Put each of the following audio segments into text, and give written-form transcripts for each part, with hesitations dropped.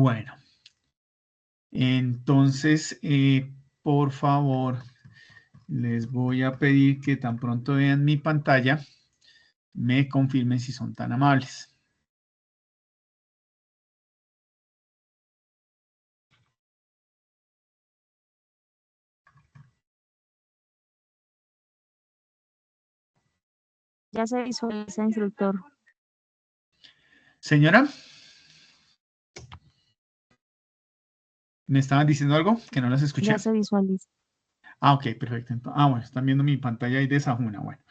Bueno, entonces, por favor, les voy a pedir que tan pronto vean mi pantalla, me confirmen si son tan amables. Ya se visualiza, instructor. Señora, ¿me estaban diciendo algo? Que no las escuché. Ya se visualiza. Ah, ok, perfecto. Bueno, están viendo mi pantalla ahí de Sahuna. Bueno,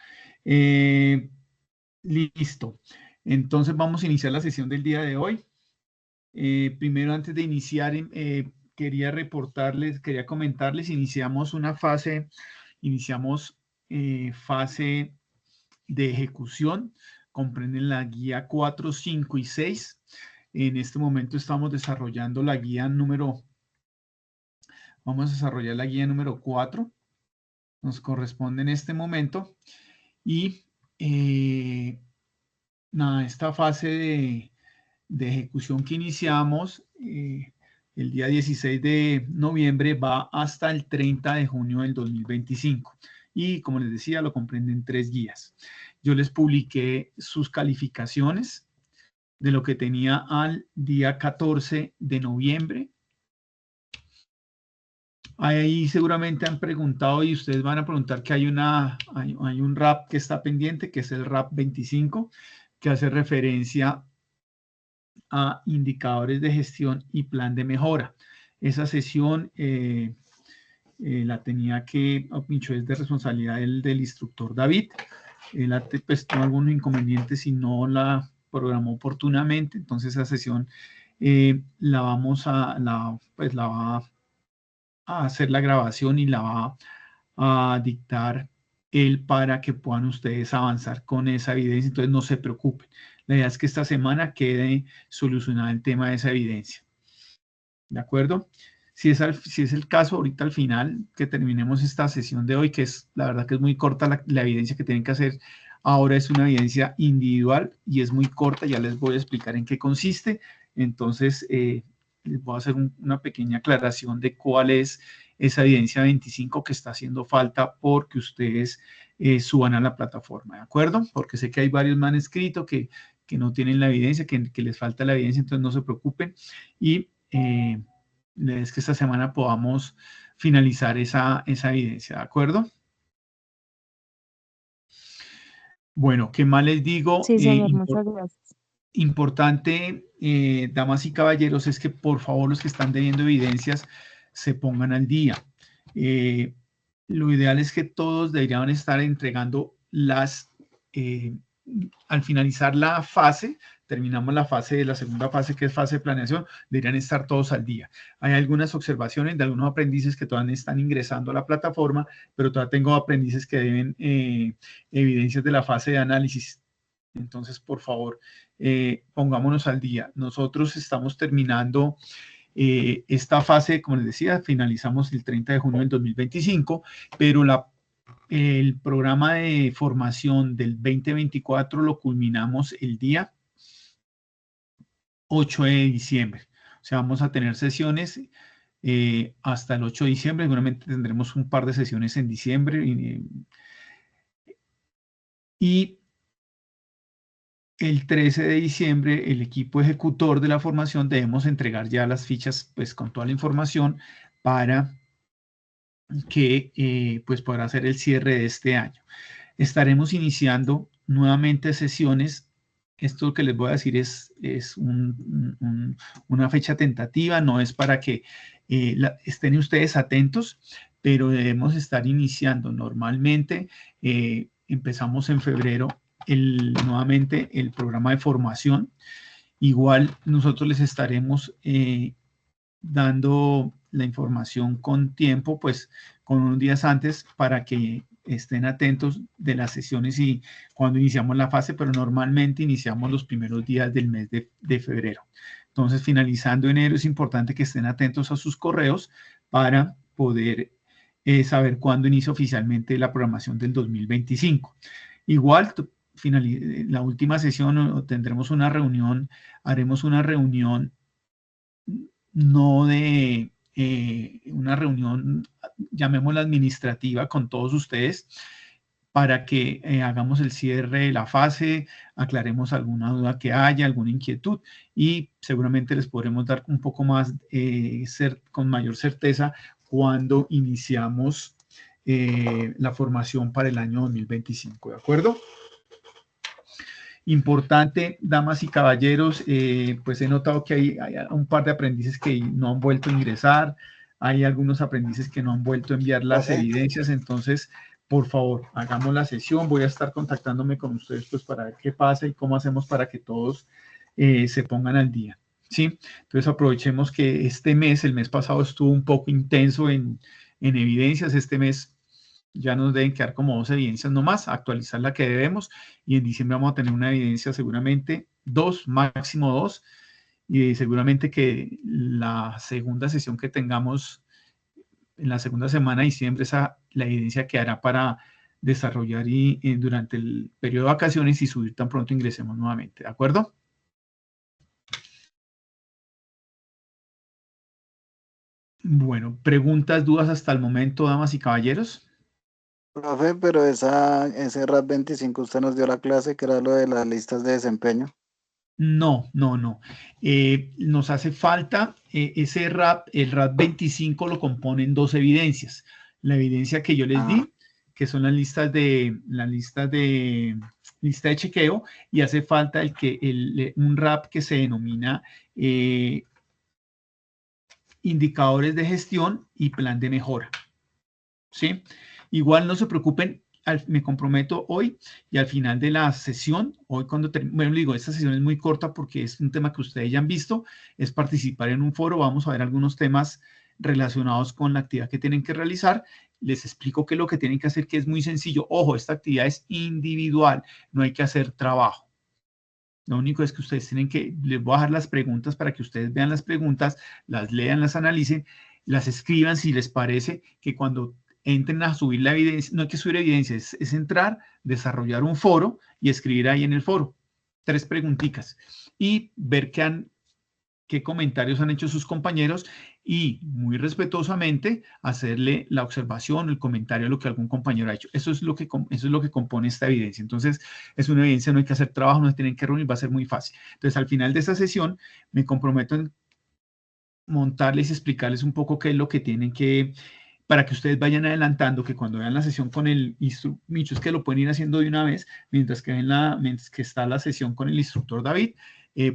listo. Entonces vamos a iniciar la sesión del día de hoy. Primero, antes de iniciar, quería comentarles, iniciamos fase de ejecución, comprenden la guía 4, 5 y 6. En este momento estamos desarrollando vamos a desarrollar la guía número 4, nos corresponde en este momento, y esta fase de ejecución que iniciamos el día 16 de noviembre va hasta el 30 de junio del 2025. Y como les decía, lo comprenden 3 guías. Yo les publiqué sus calificaciones de lo que tenía al día 14 de noviembre. Ahí seguramente han preguntado y ustedes van a preguntar que hay un RAP que está pendiente, que es el RAP 25, que hace referencia a indicadores de gestión y plan de mejora. Esa sesión la tenía Pincho, es de responsabilidad del instructor David. Él pues, tuvo algunos inconvenientes y no la programó oportunamente, entonces esa sesión la va a hacer la grabación y la va a dictar él para que puedan ustedes avanzar con esa evidencia. Entonces no se preocupen. La idea es que esta semana quede solucionado el tema de esa evidencia. ¿De acuerdo? Si es el caso, ahorita al final que terminemos esta sesión de hoy, que es la verdad que es muy corta la evidencia que tienen que hacer, ahora es una evidencia individual y es muy corta, ya les voy a explicar en qué consiste. Entonces, les voy a hacer una pequeña aclaración de cuál es esa evidencia 25 que está haciendo falta porque ustedes suban a la plataforma, ¿de acuerdo? Porque sé que hay varios me han escrito que no tienen la evidencia, que les falta la evidencia, entonces no se preocupen. Y es que esta semana podamos finalizar esa evidencia, ¿de acuerdo? Bueno, ¿qué más les digo? Sí, señor, muchas gracias. Importante, damas y caballeros, es que por favor los que están debiendo evidencias se pongan al día. Lo ideal es que todos deberían estar entregando al finalizar la fase, terminamos la segunda fase, que es fase de planeación, deberían estar todos al día. Hay algunas observaciones de algunos aprendices que todavía están ingresando a la plataforma, pero todavía tengo aprendices que deben evidencias de la fase de análisis. Entonces, por favor, pongámonos al día. Nosotros estamos terminando esta fase, como les decía, finalizamos el 30 de junio del 2025, pero el programa de formación del 2024 lo culminamos el día 8 de diciembre. O sea, vamos a tener sesiones hasta el 8 de diciembre. Seguramente tendremos un par de sesiones en diciembre. Y el 13 de diciembre, el equipo ejecutor de la formación debemos entregar ya las fichas pues, con toda la información para que pues, pueda hacer el cierre de este año. Estaremos iniciando nuevamente sesiones. Esto que les voy a decir es una fecha tentativa, no es para que estén ustedes atentos, pero debemos estar iniciando normalmente. Empezamos en febrero nuevamente el programa de formación. Igual nosotros les estaremos dando la información con tiempo, pues con unos días antes para que estén atentos de las sesiones y cuando iniciamos la fase, pero normalmente iniciamos los primeros días del mes de febrero. Entonces, finalizando enero, es importante que estén atentos a sus correos para poder saber cuándo inicia oficialmente la programación del 2025. Igual, la última sesión tendremos una reunión, haremos una reunión no de una reunión, llamémosla administrativa, con todos ustedes para que hagamos el cierre de la fase, aclaremos alguna duda que haya, alguna inquietud y seguramente les podremos dar un poco más, con mayor certeza cuando iniciamos la formación para el año 2025, ¿de acuerdo? Importante, damas y caballeros, pues he notado que hay un par de aprendices que no han vuelto a ingresar, hay algunos aprendices que no han vuelto a enviar las evidencias, entonces, por favor, hagamos la sesión, voy a estar contactándome con ustedes pues para ver qué pasa y cómo hacemos para que todos se pongan al día, ¿sí? Entonces aprovechemos que este mes, el mes pasado estuvo un poco intenso en evidencias, este mes ya nos deben quedar como 2 evidencias nomás, actualizar la que debemos y en diciembre vamos a tener una evidencia seguramente 2, máximo 2 y seguramente que la segunda sesión que tengamos en la segunda semana de diciembre, la evidencia quedará para desarrollar durante el periodo de vacaciones y subir tan pronto ingresemos nuevamente, ¿de acuerdo? Bueno, preguntas, dudas hasta el momento, damas y caballeros. Profe, pero ese RAP 25 usted nos dio la clase que era lo de las listas de desempeño. No. Nos hace falta ese RAP, el RAP 25 lo componen 2 evidencias. La evidencia que yo les di, que son las listas de lista de chequeo, y hace falta un RAP que se denomina indicadores de gestión y plan de mejora. ¿Sí? Igual no se preocupen, me comprometo hoy y al final de la sesión, hoy cuando bueno, digo, esta sesión es muy corta porque es un tema que ustedes ya han visto, es participar en un foro, vamos a ver algunos temas relacionados con la actividad que tienen que realizar, les explico qué es lo que tienen que hacer, que es muy sencillo. Ojo, esta actividad es individual, no hay que hacer trabajo. Lo único es que ustedes tienen que, les voy a dejar las preguntas para que ustedes vean las preguntas, las lean, las analicen, las escriban si les parece que cuando entren a subir la evidencia, no hay que subir evidencia, es entrar, desarrollar un foro y escribir ahí en el foro 3 preguntitas y ver qué comentarios han hecho sus compañeros y muy respetuosamente hacerle la observación, el comentario a lo que algún compañero ha hecho. Eso es lo que compone esta evidencia. Entonces, es una evidencia, no hay que hacer trabajo, no se tienen que reunir, va a ser muy fácil. Entonces, al final de esta sesión, me comprometo en montarles y explicarles un poco qué es lo que tienen que, para que ustedes vayan adelantando, que cuando vean la sesión con el instructor, es que lo pueden ir haciendo de una vez, mientras que está la sesión con el instructor David,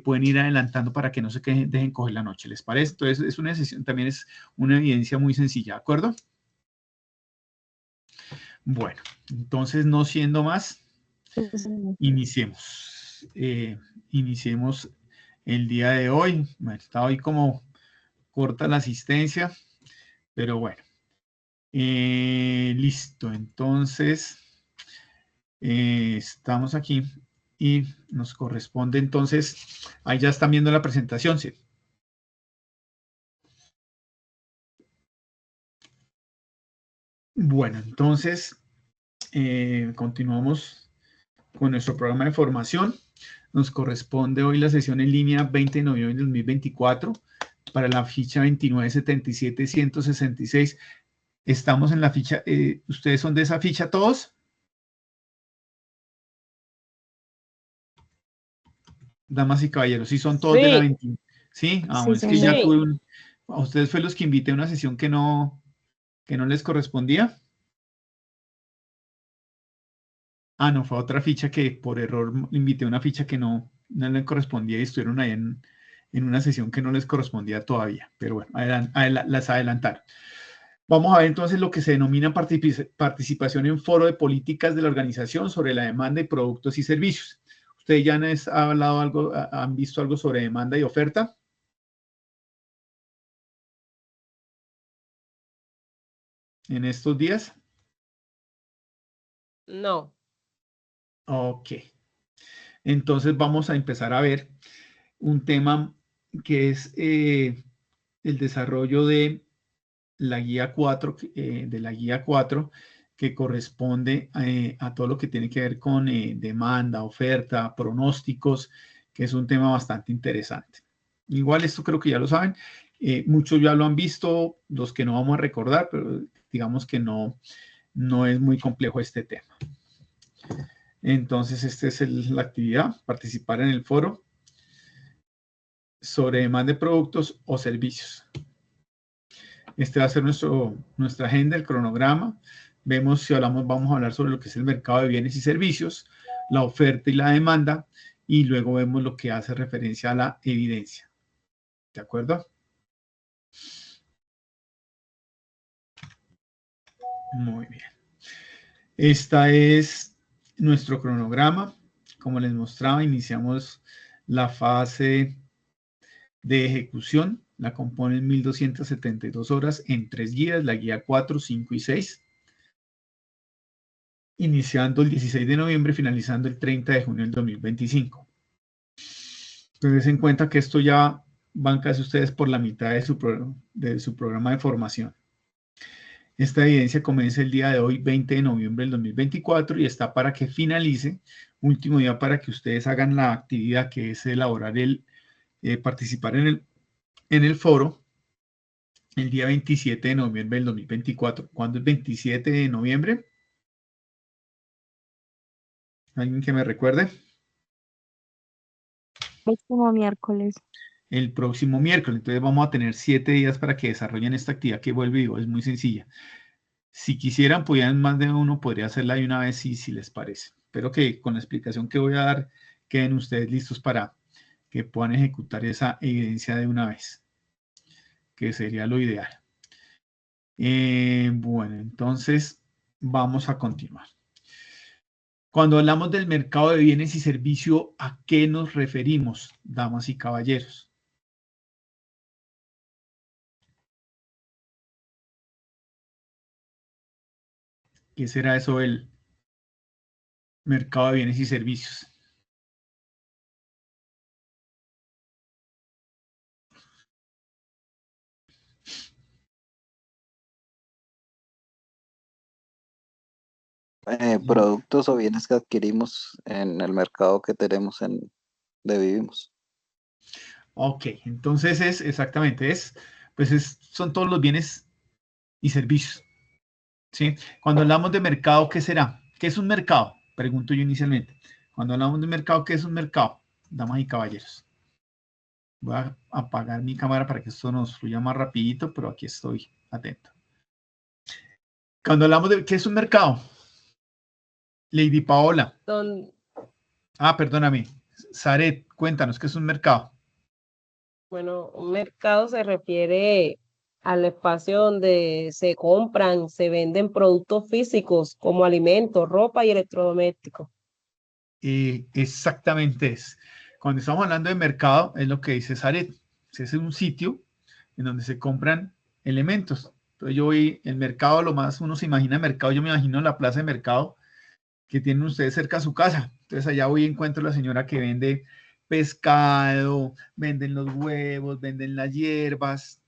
pueden ir adelantando para que no se dejen coger la noche, ¿les parece? Entonces, es una sesión, también es una evidencia muy sencilla, ¿de acuerdo? Bueno, entonces, no siendo más, iniciemos. Iniciemos el día de hoy. Bueno, está hoy como corta la asistencia, pero bueno. Listo, entonces estamos aquí y nos corresponde entonces, ahí ya están viendo la presentación, ¿sí? Bueno, entonces continuamos con nuestro programa de formación. Nos corresponde hoy la sesión en línea 20 de noviembre de 2024 para la ficha 2977-166. Estamos en la ficha, ¿ustedes son de esa ficha todos? Damas y caballeros, ¿sí son todos de la 21? ¿Sí? Ah, bueno, es que ya tuve a ustedes fue los que invité a una sesión que no les correspondía. Ah, no, fue otra ficha que por error invité a una ficha que no les correspondía y estuvieron ahí en una sesión que no les correspondía todavía. Pero bueno, las adelantaron. Vamos a ver entonces lo que se denomina participación en foro de políticas de la organización sobre la demanda de productos y servicios. ¿Ustedes ya han visto algo sobre demanda y oferta? ¿En estos días? No. Ok. Entonces vamos a empezar a ver un tema que es el desarrollo de la guía 4, que corresponde a todo lo que tiene que ver con demanda, oferta, pronósticos, que es un tema bastante interesante. Igual esto creo que ya lo saben. Muchos ya lo han visto, los que no vamos a recordar, pero digamos que no es muy complejo este tema. Entonces, esta es la actividad, participar en el foro sobre demanda de productos o servicios. Este va a ser nuestra agenda, el cronograma. Vemos si vamos a hablar sobre lo que es el mercado de bienes y servicios, la oferta y la demanda, y luego vemos lo que hace referencia a la evidencia. ¿De acuerdo? Muy bien. Este es nuestro cronograma. Como les mostraba, iniciamos la fase de ejecución. La componen 1272 horas en 3 guías, la guía 4, 5 y 6. Iniciando el 16 de noviembre, finalizando el 30 de junio del 2025. Entonces, en cuenta que esto ya van casi ustedes por la mitad de su programa de formación. Esta evidencia comienza el día de hoy, 20 de noviembre del 2024, y está para que finalice, último día para que ustedes hagan la actividad que es elaborar participar en el foro, el día 27 de noviembre del 2024. ¿Cuándo es 27 de noviembre? ¿Alguien que me recuerde? Próximo miércoles. El próximo miércoles. Entonces vamos a tener 7 días para que desarrollen esta actividad que vuelvo y digo, es muy sencilla. Si quisieran, podrían más de uno, podría hacerla de una vez si les parece. Pero que con la explicación que voy a dar, queden ustedes listos para que puedan ejecutar esa evidencia de una vez, que sería lo ideal. Bueno, entonces vamos a continuar. Cuando hablamos del mercado de bienes y servicios, ¿a qué nos referimos, damas y caballeros? ¿Qué será eso del mercado de bienes y servicios? Productos o bienes que adquirimos en el mercado que tenemos donde vivimos. Ok, entonces exactamente, son todos los bienes y servicios, ¿sí? Cuando hablamos de mercado, ¿qué será? ¿Qué es un mercado? Pregunto yo inicialmente. Cuando hablamos de mercado, ¿qué es un mercado? Damas y caballeros. Voy a apagar mi cámara para que esto nos fluya más rapidito, pero aquí estoy atento. Cuando hablamos de ¿qué es un mercado? Lady Paola. Perdóname. Zaret, cuéntanos, ¿qué es un mercado? Bueno, un mercado se refiere al espacio donde se compran, se venden productos físicos como alimentos, ropa y electrodomésticos. Exactamente es. Cuando estamos hablando de mercado, es lo que dice Zaret. Es un sitio en donde se compran elementos. Entonces yo voy, el mercado, lo más uno se imagina mercado, yo me imagino la plaza de mercado que tienen ustedes cerca de su casa. Entonces allá voy y encuentro a la señora que vende pescado, venden los huevos, venden las hierbas,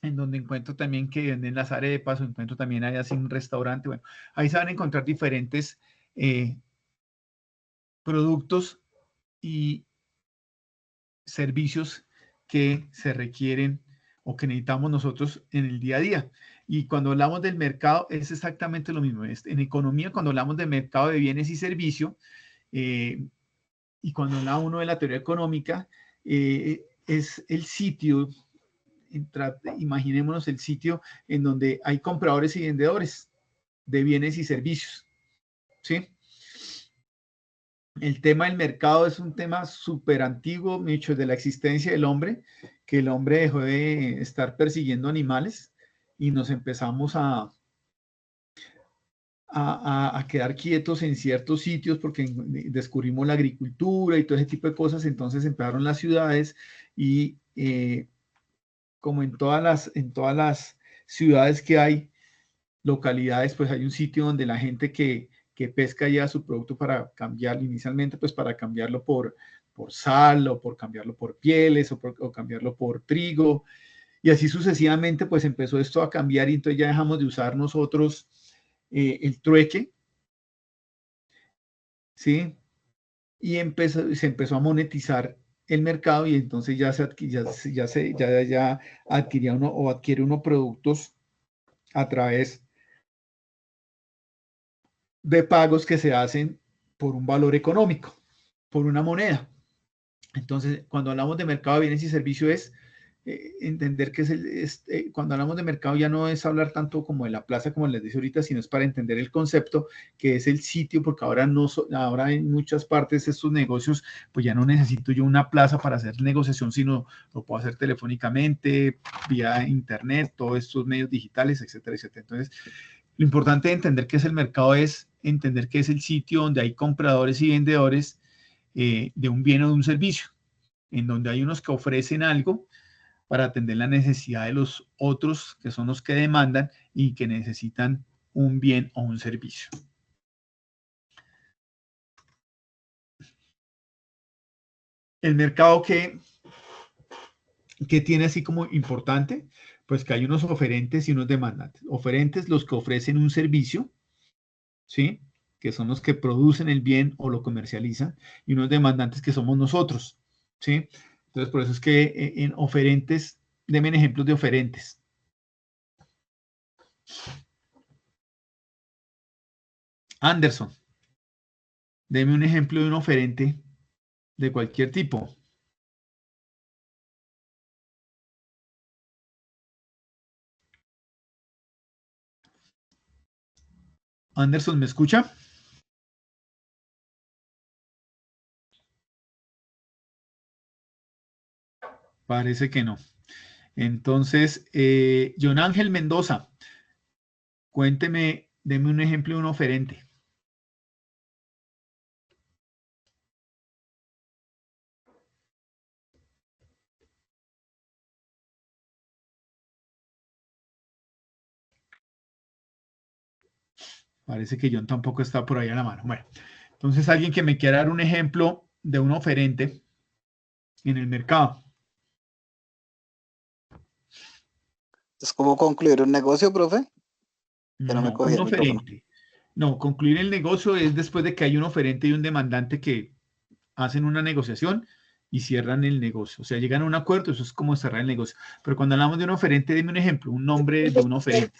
en donde encuentro también que venden las arepas, o encuentro también ahí así un restaurante. Bueno, ahí se van a encontrar diferentes productos y servicios que se requieren o que necesitamos nosotros en el día a día. Y cuando hablamos del mercado es exactamente lo mismo. En economía, cuando hablamos de mercado de bienes y servicios, y cuando habla uno de la teoría económica, es el sitio, imaginémonos el sitio en donde hay compradores y vendedores de bienes y servicios. ¿Sí? El tema del mercado es un tema súper antiguo, mucho de la existencia del hombre, que el hombre dejó de estar persiguiendo animales y nos empezamos a quedar quietos en ciertos sitios porque descubrimos la agricultura y todo ese tipo de cosas. Entonces empezaron las ciudades y como en todas las ciudades que hay, localidades, pues hay un sitio donde la gente que pesca ya su producto para cambiarlo inicialmente, pues para cambiarlo por sal o por cambiarlo por pieles o cambiarlo por trigo. Y así sucesivamente, pues empezó esto a cambiar y entonces ya dejamos de usar nosotros el trueque, ¿sí? Y se empezó a monetizar el mercado y entonces ya adquiría uno o adquiere uno productos a través de pagos que se hacen por un valor económico, por una moneda. Entonces, cuando hablamos de mercado de bienes y servicios es entender que cuando hablamos de mercado ya no es hablar tanto como de la plaza, como les decía ahorita, sino es para entender el concepto que es el sitio, porque ahora, ahora en muchas partes estos negocios, pues ya no necesito yo una plaza para hacer negociación, sino lo puedo hacer telefónicamente, vía internet, todos estos medios digitales, etcétera, etcétera. Entonces, lo importante de entender qué es el mercado es entender que es el sitio donde hay compradores y vendedores de un bien o de un servicio, en donde hay unos que ofrecen algo para atender la necesidad de los otros, que son los que demandan y que necesitan un bien o un servicio. El mercado que tiene así como importante, pues que hay unos oferentes y unos demandantes. Oferentes, los que ofrecen un servicio, ¿sí? Que son los que producen el bien o lo comercializan, y unos demandantes que somos nosotros, ¿sí? Entonces, por eso es que en oferentes, denme ejemplos de oferentes. Anderson, deme un ejemplo de un oferente de cualquier tipo. Anderson, ¿me escucha? Parece que no. Entonces, John Ángel Mendoza, cuénteme, deme un ejemplo de un oferente. Parece que John tampoco está por ahí a la mano. Bueno, entonces alguien que me quiera dar un ejemplo de un oferente en el mercado. ¿Es como concluir un negocio, profe? Que no me No, cogí un el micrófono. oferente. No, concluir el negocio es después de que hay un oferente y un demandante que hacen una negociación y cierran el negocio. O sea, llegan a un acuerdo, eso es como cerrar el negocio. Pero cuando hablamos de un oferente, dime un ejemplo, un nombre de un oferente.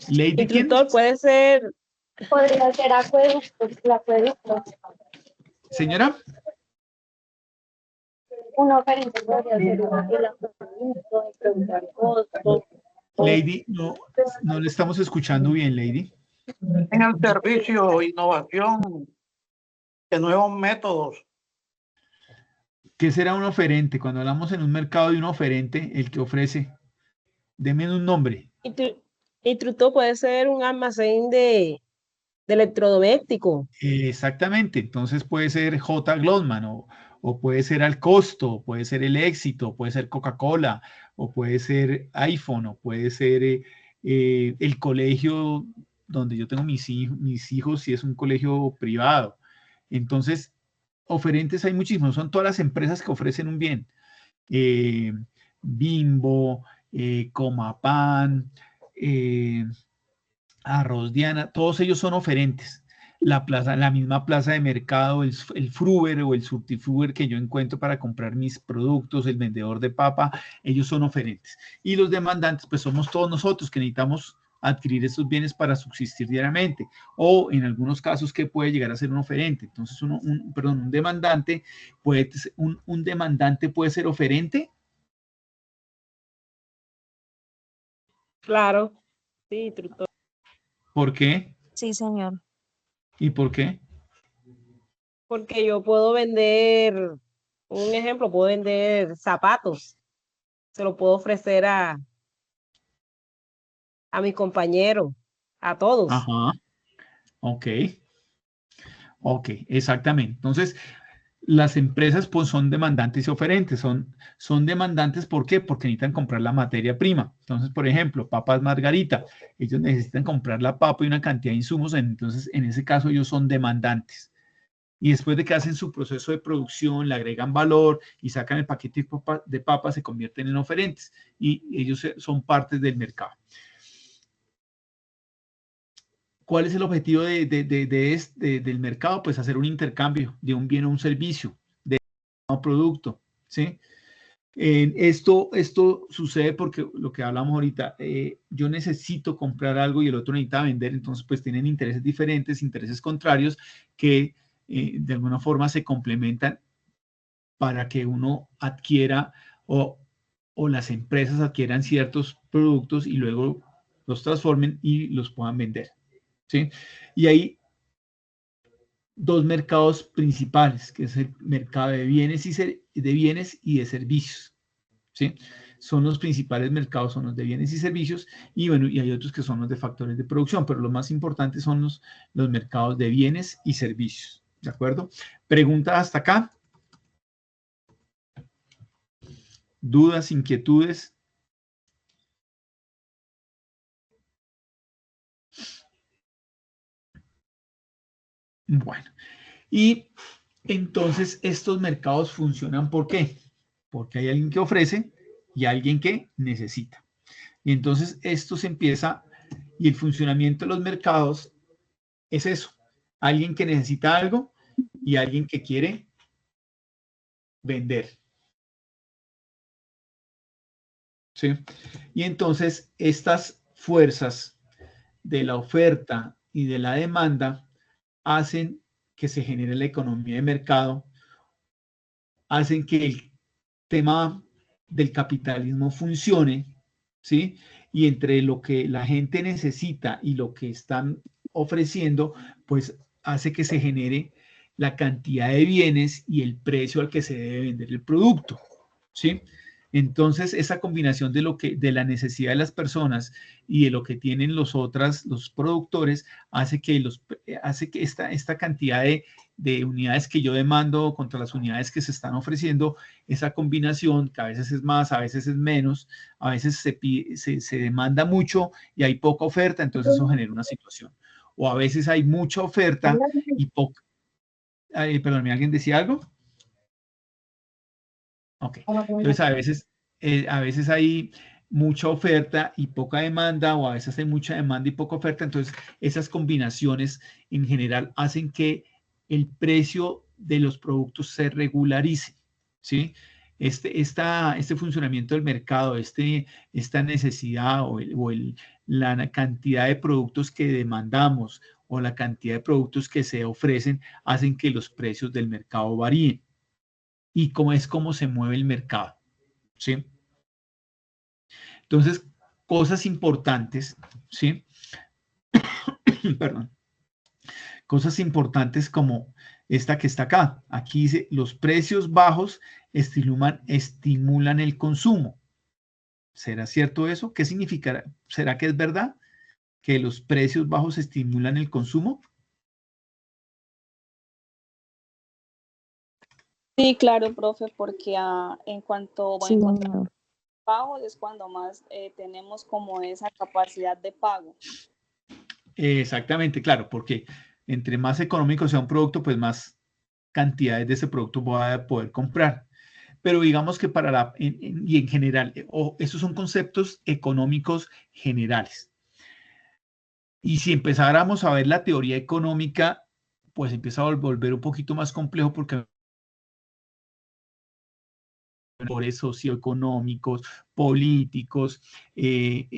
Lady, ¿quién? Instructor puede ser. Podría ser acueducto. Señora. Un oferente podría ser el acueducto, el productor costo. Lady, no le estamos escuchando bien, Lady. En el servicio, innovación de nuevos métodos. ¿Qué será un oferente? Cuando hablamos en un mercado de un oferente, el que ofrece, deme un nombre. Instructor puede ser un almacén de electrodoméstico. Exactamente, entonces puede ser J. Glotman o puede ser Al Costo, puede ser El Éxito, puede ser Coca-Cola, o puede ser iPhone, o puede ser el colegio donde yo tengo mis hijos, si es un colegio privado. Entonces, oferentes hay muchísimos, son todas las empresas que ofrecen un bien. Bimbo, Comapan, Arroz Diana, todos ellos son oferentes. La misma plaza de mercado, el Fruver o el Surtifruver que yo encuentro para comprar mis productos, el vendedor de papa, ellos son oferentes. Y los demandantes, pues somos todos nosotros que necesitamos adquirir estos bienes para subsistir diariamente. O en algunos casos, ¿qué puede llegar a ser un oferente? Entonces, un demandante un demandante puede ser oferente. Claro, sí, instructor. ¿Por qué? Sí, señor. ¿Y por qué? Porque yo puedo vender, un ejemplo, puedo vender zapatos. Se lo puedo ofrecer a mis compañeros, a todos. Ajá. Ok. Ok, exactamente. Entonces, las empresas pues son demandantes y oferentes. Son demandantes, ¿por qué? Porque necesitan comprar la materia prima. Entonces, por ejemplo, Papas Margarita, ellos necesitan comprar la papa y una cantidad de insumos, entonces en ese caso ellos son demandantes. Y después de que hacen su proceso de producción, le agregan valor y sacan el paquete de papas, se convierten en oferentes y ellos son partes del mercado. ¿Cuál es el objetivo del mercado? Pues hacer un intercambio de un bien o un servicio. producto, ¿sí? Esto sucede porque lo que hablamos ahorita, yo necesito comprar algo y el otro necesita vender, entonces pues tienen intereses diferentes, intereses contrarios que de alguna forma se complementan para que uno adquiera o las empresas adquieran ciertos productos y luego los transformen y los puedan vender, ¿sí? Y hay dos mercados principales, que es el mercado de bienes y de servicios, ¿sí? Son los principales mercados, son los de bienes y servicios, y bueno, y hay otros que son los de factores de producción, pero los más importantes son los mercados de bienes y servicios, ¿de acuerdo? ¿Preguntas hasta acá? ¿Dudas, inquietudes? Bueno, y entonces estos mercados funcionan ¿por qué? Porque hay alguien que ofrece y alguien que necesita. Y entonces esto se empieza, y el funcionamiento de los mercados es eso, alguien que necesita algo y alguien que quiere vender. ¿Sí? Y entonces estas fuerzas de la oferta y de la demanda hacen que se genere la economía de mercado, hacen que el tema del capitalismo funcione, ¿sí? Y entre lo que la gente necesita y lo que están ofreciendo, pues hace que se genere la cantidad de bienes y el precio al que se debe vender el producto, ¿sí? Entonces, esa combinación de la necesidad de las personas y de lo que tienen los productores, hace que esta cantidad de unidades que yo demando contra las unidades que se están ofreciendo, esa combinación, que a veces es más, a veces es menos, a veces se demanda mucho y hay poca oferta, entonces eso genera una situación. O a veces hay mucha oferta y poca. Perdón, ¿alguien decía algo? Ok, entonces a veces hay mucha oferta y poca demanda, o a veces hay mucha demanda y poca oferta, entonces esas combinaciones en general hacen que el precio de los productos se regularice, ¿sí? Este funcionamiento del mercado, esta necesidad la cantidad de productos que demandamos o la cantidad de productos que se ofrecen hacen que los precios del mercado varíen. Y cómo se mueve el mercado, ¿sí? Entonces, cosas importantes, ¿sí? Perdón. Cosas importantes como esta que está acá. Aquí dice, los precios bajos estimulan el consumo. ¿Será cierto eso? ¿Qué significará? ¿Será que es verdad que los precios bajos estimulan el consumo? Sí, claro, profe, porque en cuanto Sí, encontramos pagos es cuando más tenemos como esa capacidad de pago. Exactamente, claro, porque entre más económico sea un producto, pues más cantidades de ese producto voy a poder comprar. Pero digamos que y en general, esos son conceptos económicos generales. Y si empezáramos a ver la teoría económica, pues empieza a volver un poquito más complejo porque factores socioeconómicos, políticos,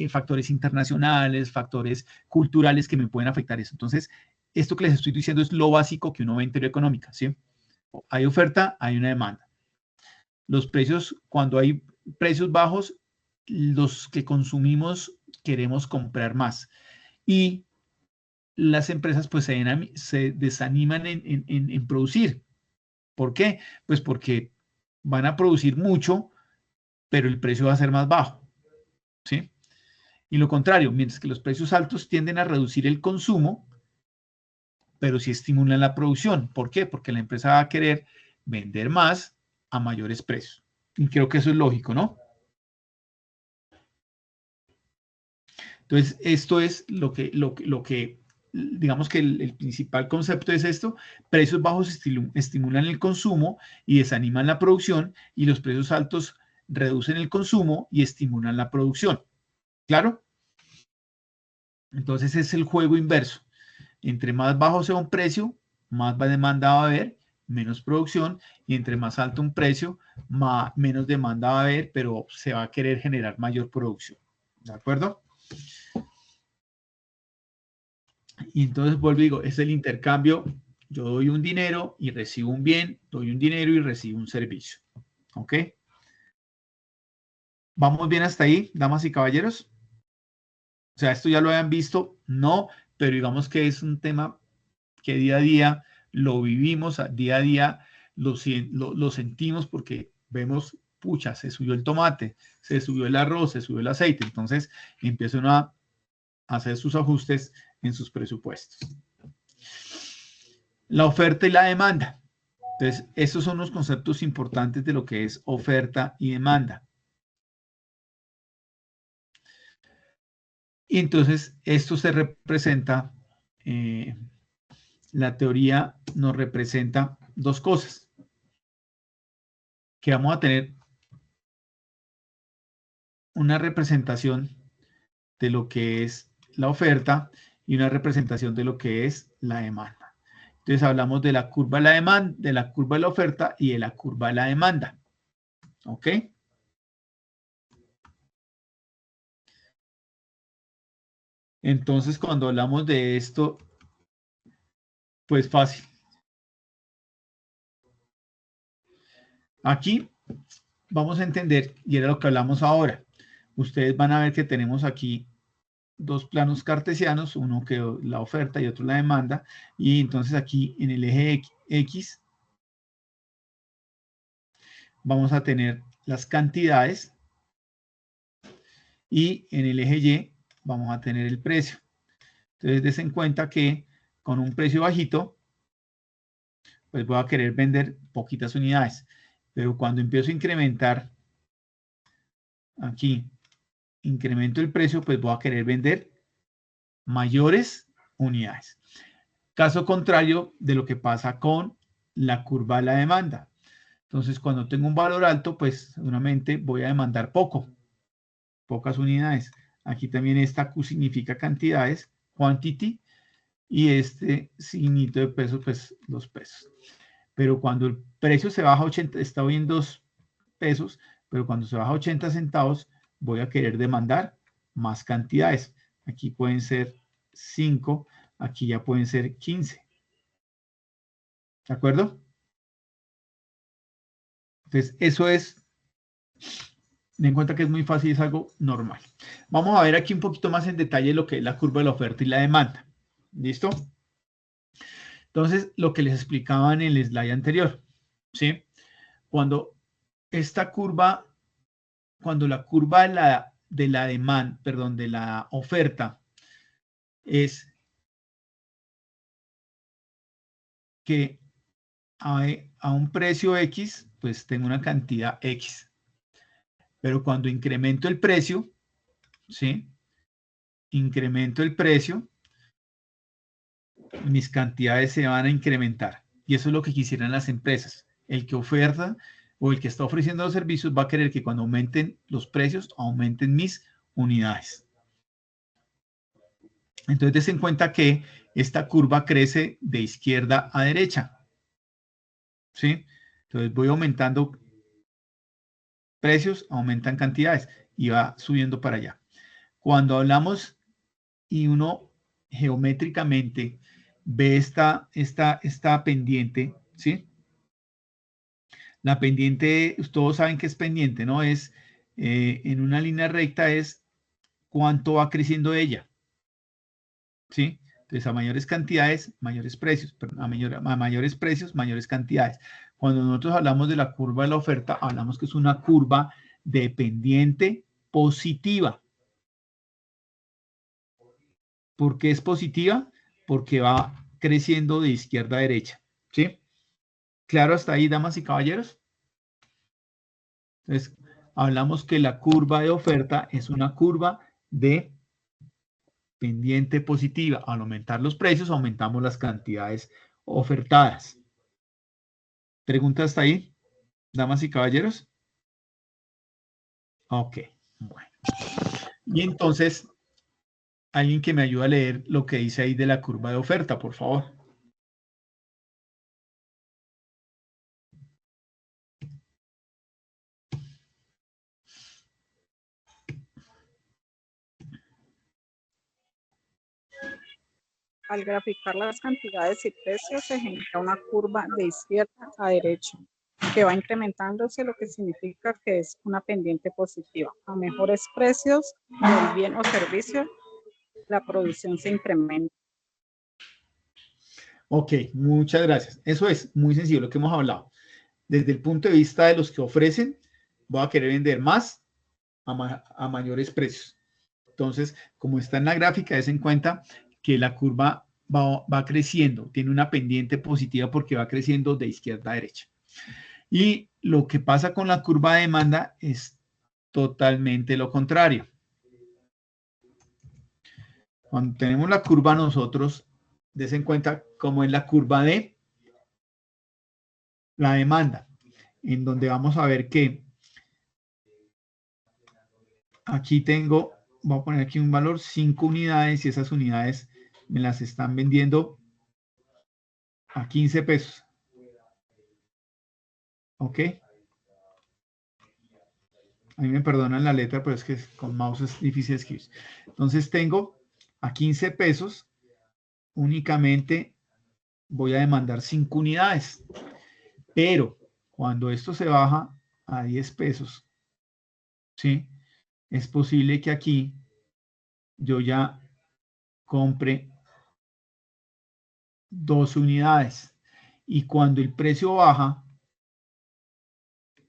factores internacionales, factores culturales que me pueden afectar eso. Entonces, esto que les estoy diciendo es lo básico que uno ve en teoría económica, ¿sí? Hay oferta, hay una demanda. Los precios, cuando hay precios bajos, los que consumimos queremos comprar más. Y las empresas pues se desaniman en producir. ¿Por qué? Pues porque van a producir mucho, pero el precio va a ser más bajo, ¿sí? Y lo contrario, mientras que los precios altos tienden a reducir el consumo, pero sí estimulan la producción. ¿Por qué? Porque la empresa va a querer vender más a mayores precios. Y creo que eso es lógico, ¿no? Entonces, esto es lo que digamos que el principal concepto es esto: precios bajos estimulan el consumo y desaniman la producción, y los precios altos reducen el consumo y estimulan la producción. ¿Claro? Entonces es el juego inverso. Entre más bajo sea un precio, más demanda va a haber menos producción, y entre más alto un precio, menos demanda va a haber, pero se va a querer generar mayor producción. ¿De acuerdo? Y entonces vuelvo y digo, es el intercambio. Yo doy un dinero y recibo un bien, doy un dinero y recibo un servicio. ¿Ok? ¿Vamos bien hasta ahí, damas y caballeros? O sea, esto ya lo habían visto, no, pero digamos que es un tema que día a día lo vivimos, día a día lo sentimos porque vemos, pucha, se subió el tomate, se subió el arroz, se subió el aceite. Entonces empieza uno a hacer sus ajustes en sus presupuestos. La oferta y la demanda. Entonces, estos son los conceptos importantes de lo que es oferta y demanda. Y entonces, esto se representa, la teoría nos representa dos cosas. Que vamos a tener una representación de lo que es la oferta y una representación de lo que es la demanda. Entonces hablamos de la curva de la demanda, de la curva de la oferta y de la curva de la demanda. ¿Ok? Entonces cuando hablamos de esto, pues fácil. Aquí vamos a entender, y era lo que hablamos ahora. Ustedes van a ver que tenemos aquí dos planos cartesianos, uno que la oferta y otro la demanda, y entonces aquí en el eje X vamos a tener las cantidades y en el eje Y vamos a tener el precio. Entonces des en cuenta que con un precio bajito, pues voy a querer vender poquitas unidades, pero cuando empiezo a incrementar aquí, incremento el precio, pues voy a querer vender mayores unidades. Caso contrario de lo que pasa con la curva de la demanda. Entonces, cuando tengo un valor alto, pues seguramente voy a demandar pocas unidades. Aquí también esta Q significa cantidades, quantity, y este signito de pesos, pues los pesos. Pero cuando el precio se baja a 80, está hoy en 2 pesos, pero cuando se baja a 80 centavos, voy a querer demandar más cantidades. Aquí pueden ser 5, aquí ya pueden ser 15. ¿De acuerdo? Entonces, eso es, ten en cuenta que es muy fácil, es algo normal. Vamos a ver aquí un poquito más en detalle lo que es la curva de la oferta y la demanda. ¿Listo? Entonces, lo que les explicaba en el slide anterior, ¿sí? Cuando esta curva, cuando la curva de la demanda, perdón, de la oferta es que a un precio X, pues tengo una cantidad X. Pero cuando incremento el precio, ¿sí? Incremento el precio, mis cantidades se van a incrementar. Y eso es lo que quisieran las empresas. El que oferta o el que está ofreciendo los servicios va a querer que cuando aumenten los precios, aumenten mis unidades. Entonces, des en cuenta que esta curva crece de izquierda a derecha. ¿Sí? Entonces, voy aumentando precios, aumentan cantidades y va subiendo para allá. Cuando hablamos y uno geométricamente ve esta pendiente, ¿sí? La pendiente, todos saben que es pendiente, ¿no? Es en una línea recta es cuánto va creciendo ella, ¿sí? Entonces, a mayores cantidades, mayores precios, a mayores precios, mayores cantidades. Cuando nosotros hablamos de la curva de la oferta, hablamos que es una curva dependiente positiva. ¿Por qué es positiva? Porque va creciendo de izquierda a derecha, ¿sí? ¿Claro hasta ahí, damas y caballeros? Entonces, hablamos que la curva de oferta es una curva de pendiente positiva. Al aumentar los precios, aumentamos las cantidades ofertadas. ¿Pregunta hasta ahí, damas y caballeros? Ok, bueno. Y entonces, alguien que me ayude a leer lo que dice ahí de la curva de oferta, por favor. Al graficar las cantidades y precios se genera una curva de izquierda a derecha que va incrementándose, lo que significa que es una pendiente positiva. A mejores precios del bien o servicio, la producción se incrementa. Ok, muchas gracias. Eso es muy sencillo lo que hemos hablado. Desde el punto de vista de los que ofrecen, voy a querer vender más a mayores precios. Entonces, como está en la gráfica, des en cuenta que la curva va creciendo, tiene una pendiente positiva porque va creciendo de izquierda a derecha. Y lo que pasa con la curva de demanda es totalmente lo contrario. Cuando tenemos la curva nosotros, des en cuenta cómo es la curva de la demanda, en donde vamos a ver que aquí tengo, voy a poner aquí un valor, 5 unidades, y esas unidades me las están vendiendo a 15 pesos. ¿Ok? A mí me perdonan la letra, pero es que con mouse es difícil escribir. Entonces tengo a 15 pesos, únicamente voy a demandar 5 unidades. Pero cuando esto se baja a 10 pesos, ¿sí? Es posible que aquí yo ya compre 2 unidades. Y cuando el precio baja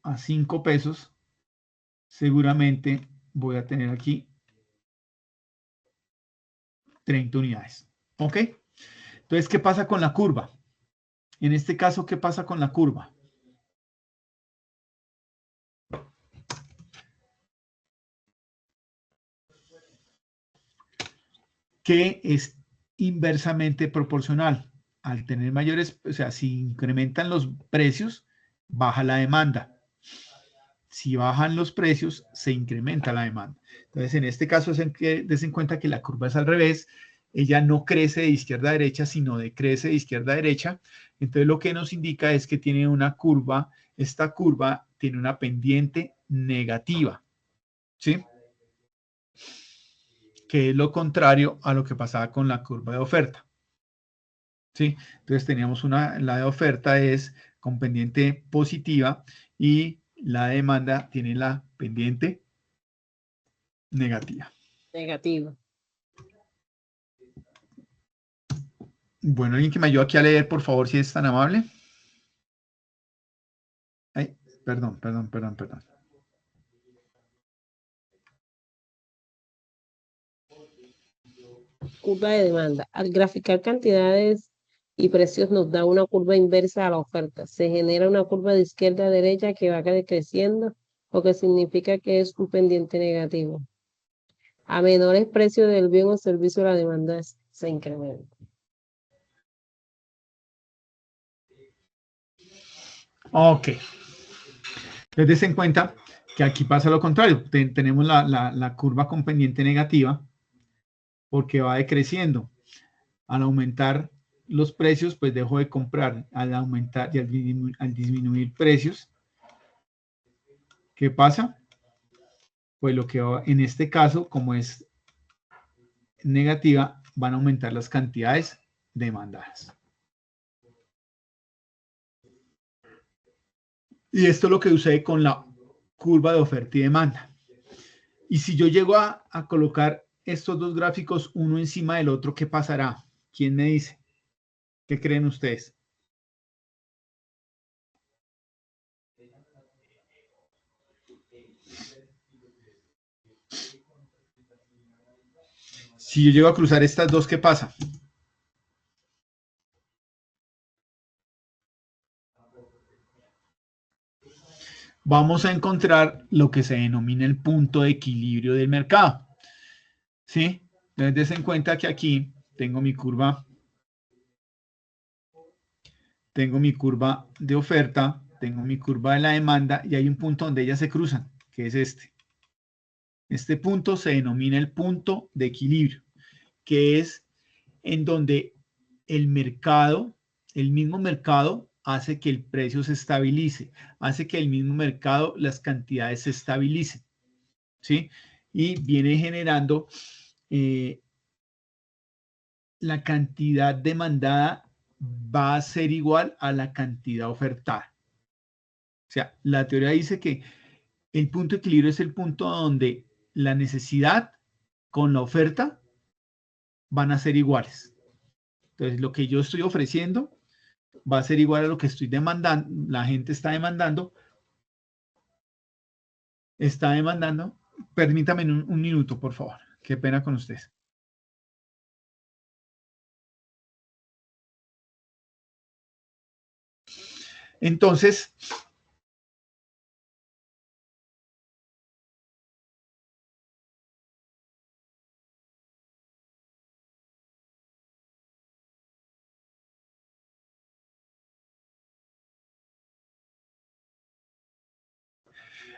a 5 pesos, seguramente voy a tener aquí 30 unidades. ¿Ok? Entonces, ¿qué pasa con la curva? En este caso, ¿qué pasa con la curva? Que es inversamente proporcional. Al tener mayores, o sea, si incrementan los precios, baja la demanda. Si bajan los precios, se incrementa la demanda. Entonces, en este caso, des en cuenta que la curva es al revés. Ella no crece de izquierda a derecha, sino decrece de izquierda a derecha. Entonces, lo que nos indica es que tiene una curva, esta curva tiene una pendiente negativa, ¿sí? Que es lo contrario a lo que pasaba con la curva de oferta, ¿sí? Entonces, teníamos la de oferta es con pendiente positiva y la demanda tiene la pendiente negativa. Negativa. Bueno, alguien que me ayude aquí a leer, por favor, si es tan amable. Ay, perdón. Curva de demanda. Al graficar cantidades y precios nos da una curva inversa a la oferta. Se genera una curva de izquierda a derecha que va decreciendo, lo que significa que es un pendiente negativo. A menores precios del bien o servicio, la demanda se incrementa. Ok. Entonces, des en cuenta que aquí pasa lo contrario. Tenemos la curva con pendiente negativa porque va decreciendo. Al aumentar los precios, pues dejo de comprar. Al aumentar y al disminuir precios, ¿qué pasa? Pues lo que va, en este caso, como es negativa, van a aumentar las cantidades demandadas. Y esto es lo que sucede con la curva de oferta y demanda. Y si yo llego a colocar estos dos gráficos uno encima del otro, ¿qué pasará? ¿Quién me dice? ¿Qué creen ustedes? Si yo llego a cruzar estas dos, ¿qué pasa? Vamos a encontrar lo que se denomina el punto de equilibrio del mercado. ¿Sí? Entonces, des en cuenta que aquí tengo mi curva de oferta, tengo mi curva de la demanda y hay un punto donde ellas se cruzan, que es este. Este punto se denomina el punto de equilibrio, que es en donde el mercado, el mismo mercado, hace que el precio se estabilice, hace que el mismo mercado, las cantidades se estabilicen, ¿sí? Y viene generando la cantidad demandada va a ser igual a la cantidad ofertada. O sea, la teoría dice que el punto de equilibrio es el punto donde la necesidad con la oferta van a ser iguales. Entonces, lo que yo estoy ofreciendo va a ser igual a lo que estoy demandando, la gente está demandando. Permítame un minuto, por favor. Qué pena con ustedes. Entonces,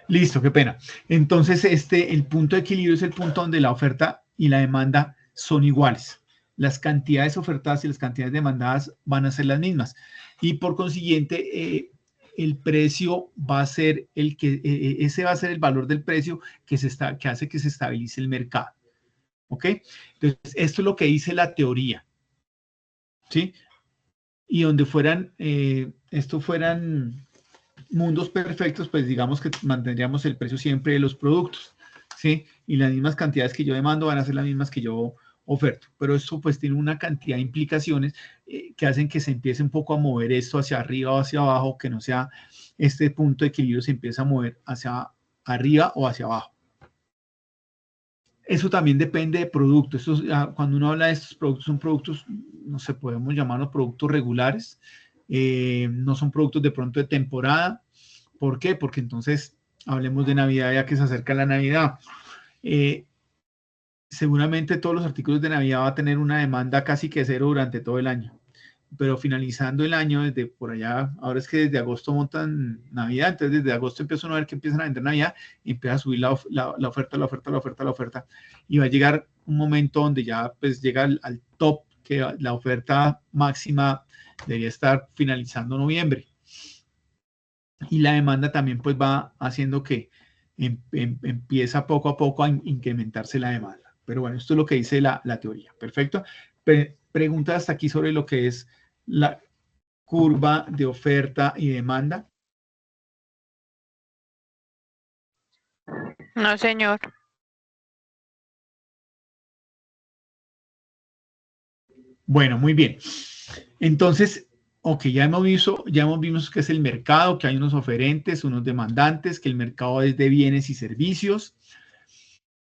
listo, qué pena. Entonces, el punto de equilibrio es el punto donde la oferta y la demanda son iguales. Las cantidades ofertadas y las cantidades demandadas van a ser las mismas. Y por consiguiente, el precio va a ser ese va a ser el valor del precio que hace que se estabilice el mercado. ¿Ok? Entonces, esto es lo que dice la teoría. ¿Sí? Y donde fueran mundos perfectos, pues digamos que mantendríamos el precio siempre de los productos, ¿sí? Y las mismas cantidades que yo demando van a ser las mismas que yo oferto. Pero esto pues tiene una cantidad de implicaciones que hacen que se empiece un poco a mover esto hacia arriba o hacia abajo, que no sea este punto de equilibrio se empieza a mover hacia arriba o hacia abajo. Eso también depende de productos. Cuando uno habla de estos productos, son productos, no sé, podemos llamarlos productos regulares. No son productos de pronto de temporada. ¿Por qué? Porque entonces hablemos de Navidad, ya que se acerca la Navidad. Seguramente todos los artículos de Navidad va a tener una demanda casi que cero durante todo el año. Pero finalizando el año, desde por allá, ahora es que desde agosto montan Navidad, entonces desde agosto empieza uno a ver que empiezan a vender Navidad y empieza a subir la oferta, y va a llegar un momento donde ya pues llega al top, que la oferta máxima debería estar finalizando noviembre. Y la demanda también pues va haciendo que empieza poco a poco a incrementarse la demanda. Pero bueno, esto es lo que dice la teoría. Perfecto. Pregunta hasta aquí sobre lo que es la curva de oferta y demanda. No, señor. Bueno, muy bien. Entonces, ok, ya hemos visto que es el mercado, que hay unos oferentes, unos demandantes, que el mercado es de bienes y servicios.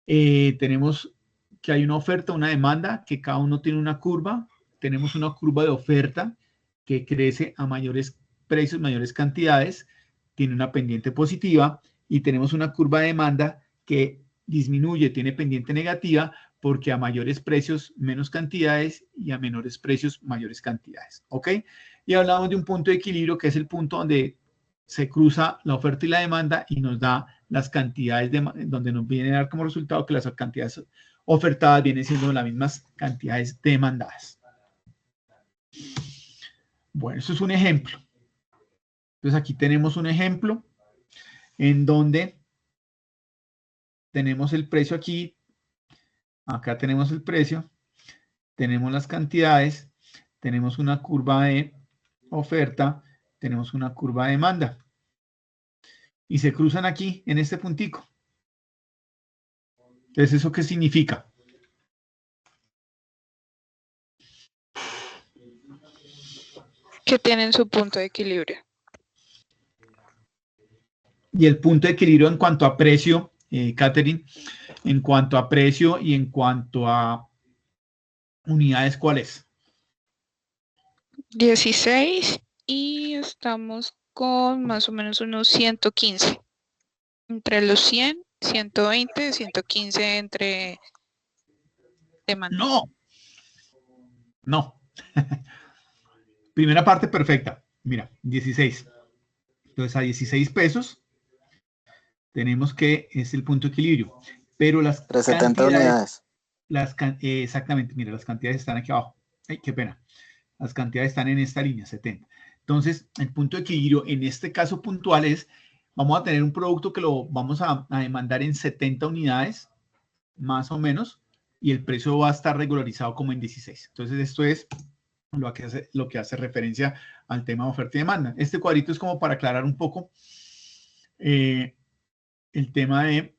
Tenemos que hay una oferta, una demanda, que cada uno tiene una curva. Tenemos una curva de oferta que crece a mayores precios, mayores cantidades, tiene una pendiente positiva, y tenemos una curva de demanda que disminuye, tiene pendiente negativa, porque a mayores precios, menos cantidades, y a menores precios, mayores cantidades. ¿Ok? Y hablamos de un punto de equilibrio, que es el punto donde se cruza la oferta y la demanda y nos da las cantidades, donde nos viene a dar como resultado que las cantidades ofertadas vienen siendo las mismas cantidades demandadas. Bueno, esto es un ejemplo. Entonces aquí tenemos un ejemplo en donde tenemos el precio aquí, acá tenemos el precio, tenemos las cantidades, tenemos una curva de oferta, tenemos una curva de demanda. Y se cruzan aquí, en este puntico. Entonces, ¿eso qué significa? Que tienen su punto de equilibrio. Y el punto de equilibrio en cuanto a precio, Catherine, en cuanto a precio y en cuanto a unidades, ¿cuál es? 16 y estamos con más o menos unos 115. Entre los 100, 120, 115 entre demanda. No. Primera parte perfecta. Mira, 16. Entonces, a 16 pesos tenemos que es el punto de equilibrio. Pero las 370 unidades. Exactamente, mira, las cantidades están aquí abajo. Ay, qué pena. Las cantidades están en esta línea, 70. Entonces, el punto de equilibrio en este caso puntual es, vamos a tener un producto que lo vamos a demandar en 70 unidades, más o menos, y el precio va a estar regularizado como en 16. Entonces, esto es lo que hace referencia al tema de oferta y demanda. Este cuadrito es como para aclarar un poco el tema de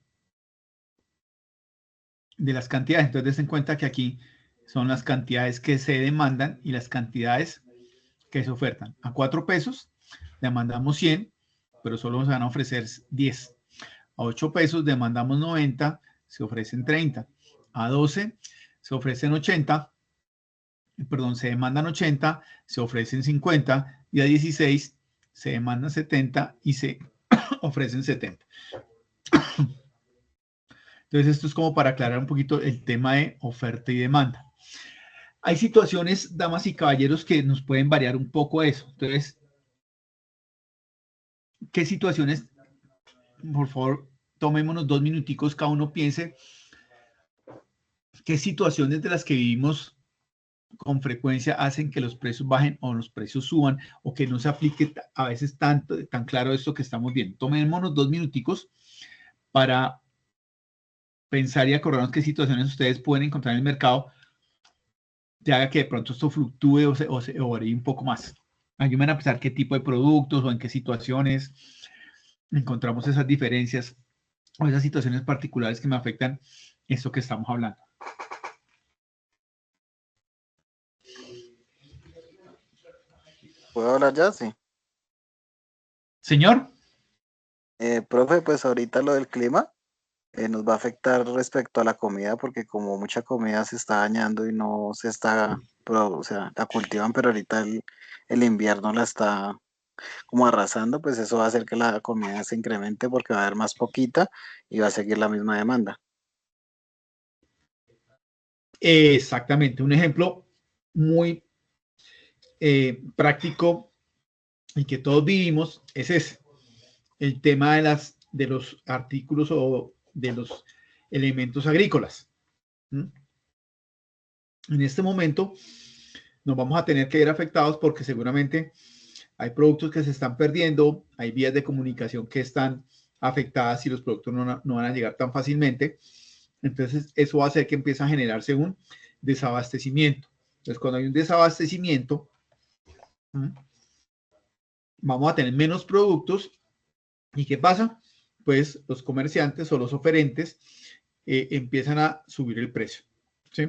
las cantidades. Entonces, den en cuenta que aquí son las cantidades que se demandan y las cantidades que se ofertan. A 4 pesos demandamos 100, pero solo nos van a ofrecer 10. A 8 pesos demandamos 90, se ofrecen 30. A 12 se ofrecen 80, perdón, se demandan 80, se ofrecen 50, y a 16 se demandan 70 y se ofrecen 70. Entonces, esto es como para aclarar un poquito el tema de oferta y demanda. Hay situaciones, damas y caballeros, que nos pueden variar un poco eso. Entonces, ¿qué situaciones? Por favor, tomémonos 2 minuticos, cada uno piense qué situaciones de las que vivimos con frecuencia hacen que los precios bajen o los precios suban, o que no se aplique a veces tan claro esto que estamos viendo. Tomémonos 2 minuticos para pensar y acordarnos qué situaciones ustedes pueden encontrar en el mercado que haga que de pronto esto fluctúe o varíe un poco más. Ayúdenme a pensar qué tipo de productos o en qué situaciones encontramos esas diferencias o esas situaciones particulares que me afectan esto que estamos hablando. ¿Puedo hablar ya? Sí. Señor. Profe, pues ahorita lo del clima nos va a afectar respecto a la comida, porque como mucha comida se está dañando y no se está, o sea, la cultivan, pero ahorita el invierno la está como arrasando, pues eso va a hacer que la comida se incremente porque va a haber más poquita y va a seguir la misma demanda. Exactamente, un ejemplo muy práctico y que todos vivimos es ese, el tema de los artículos o de los elementos agrícolas. En este momento nos vamos a tener que ver afectados porque seguramente hay productos que se están perdiendo, hay vías de comunicación que están afectadas y los productos no van a llegar tan fácilmente. Entonces, eso va a hacer que empiece a generarse un desabastecimiento. Entonces, cuando hay un desabastecimiento, vamos a tener menos productos. ¿Y qué pasa? Pues los comerciantes o los oferentes empiezan a subir el precio. ¿Sí?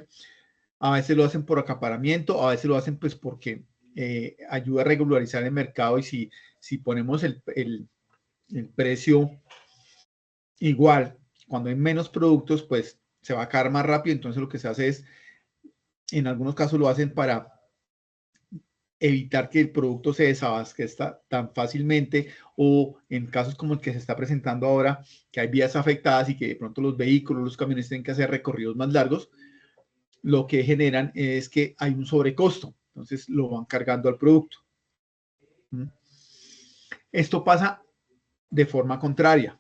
A veces lo hacen por acaparamiento, a veces lo hacen pues porque ayuda a regularizar el mercado, y si ponemos el precio igual, cuando hay menos productos, pues se va a caer más rápido. Entonces lo que se hace es, en algunos casos lo hacen para evitar que el producto se desabastezca tan fácilmente, o en casos como el que se está presentando ahora, que hay vías afectadas y que de pronto los vehículos, los camiones tienen que hacer recorridos más largos, lo que generan es que hay un sobrecosto, entonces lo van cargando al producto. Esto pasa de forma contraria.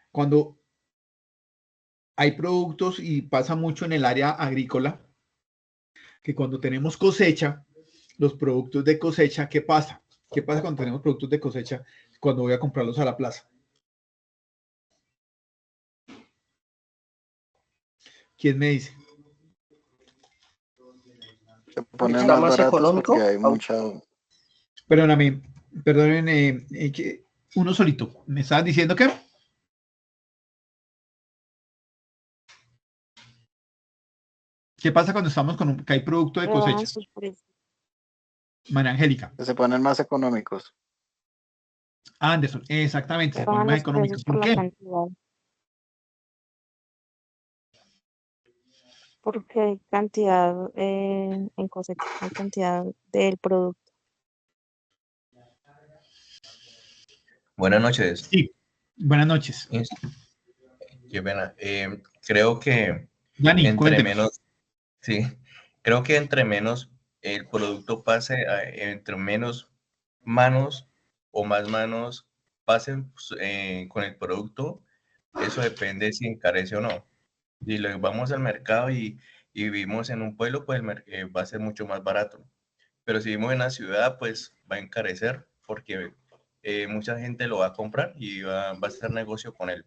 Cuando hay productos, y pasa mucho en el área agrícola, que cuando tenemos cosecha, los productos de cosecha, ¿qué pasa? ¿Qué pasa cuando tenemos productos de cosecha cuando voy a comprarlos a la plaza? ¿Quién me dice? Se ponen ¿Está más más baratos económico? porque hay mucha... Perdóname, perdonen, uno solito. ¿Me estaban diciendo qué? ¿Qué pasa cuando estamos con que hay producto de cosecha? María Angélica. Se ponen más económicos. Anderson, exactamente, se ponen más económicos. ¿Por qué? Porque hay cantidad en cosecha, hay cantidad del producto. Buenas noches. Sí, buenas noches. Qué pena. Creo que Dani, cuénteme. Creo que entre menos el producto pase, entre menos manos o más manos pasen con el producto, eso depende si encarece o no. Si lo vamos al mercado y vivimos en un pueblo, pues va a ser mucho más barato. Pero si vivimos en la ciudad, pues va a encarecer porque mucha gente lo va a comprar y va a hacer negocio con él.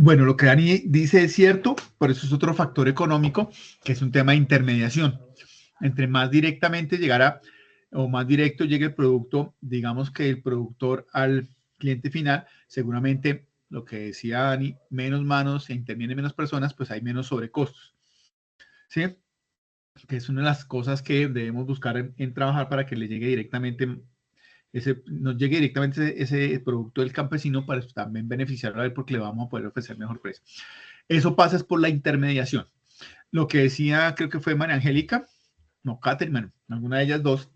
Bueno, lo que Dani dice es cierto, por eso es otro factor económico, que es un tema de intermediación. Entre más directamente llegara o más directo llegue el producto, digamos que el productor al cliente final, seguramente lo que decía Dani, menos manos, se intervienen menos personas, pues hay menos sobrecostos. ¿Sí? Que es una de las cosas que debemos buscar en trabajar para que le llegue directamente nos llegue directamente ese producto del campesino para también beneficiarlo a él porque le vamos a poder ofrecer mejor precio. Eso pasa es por la intermediación. Lo que decía, creo que fue María Angélica, no, Catherine, bueno, alguna de ellas dos,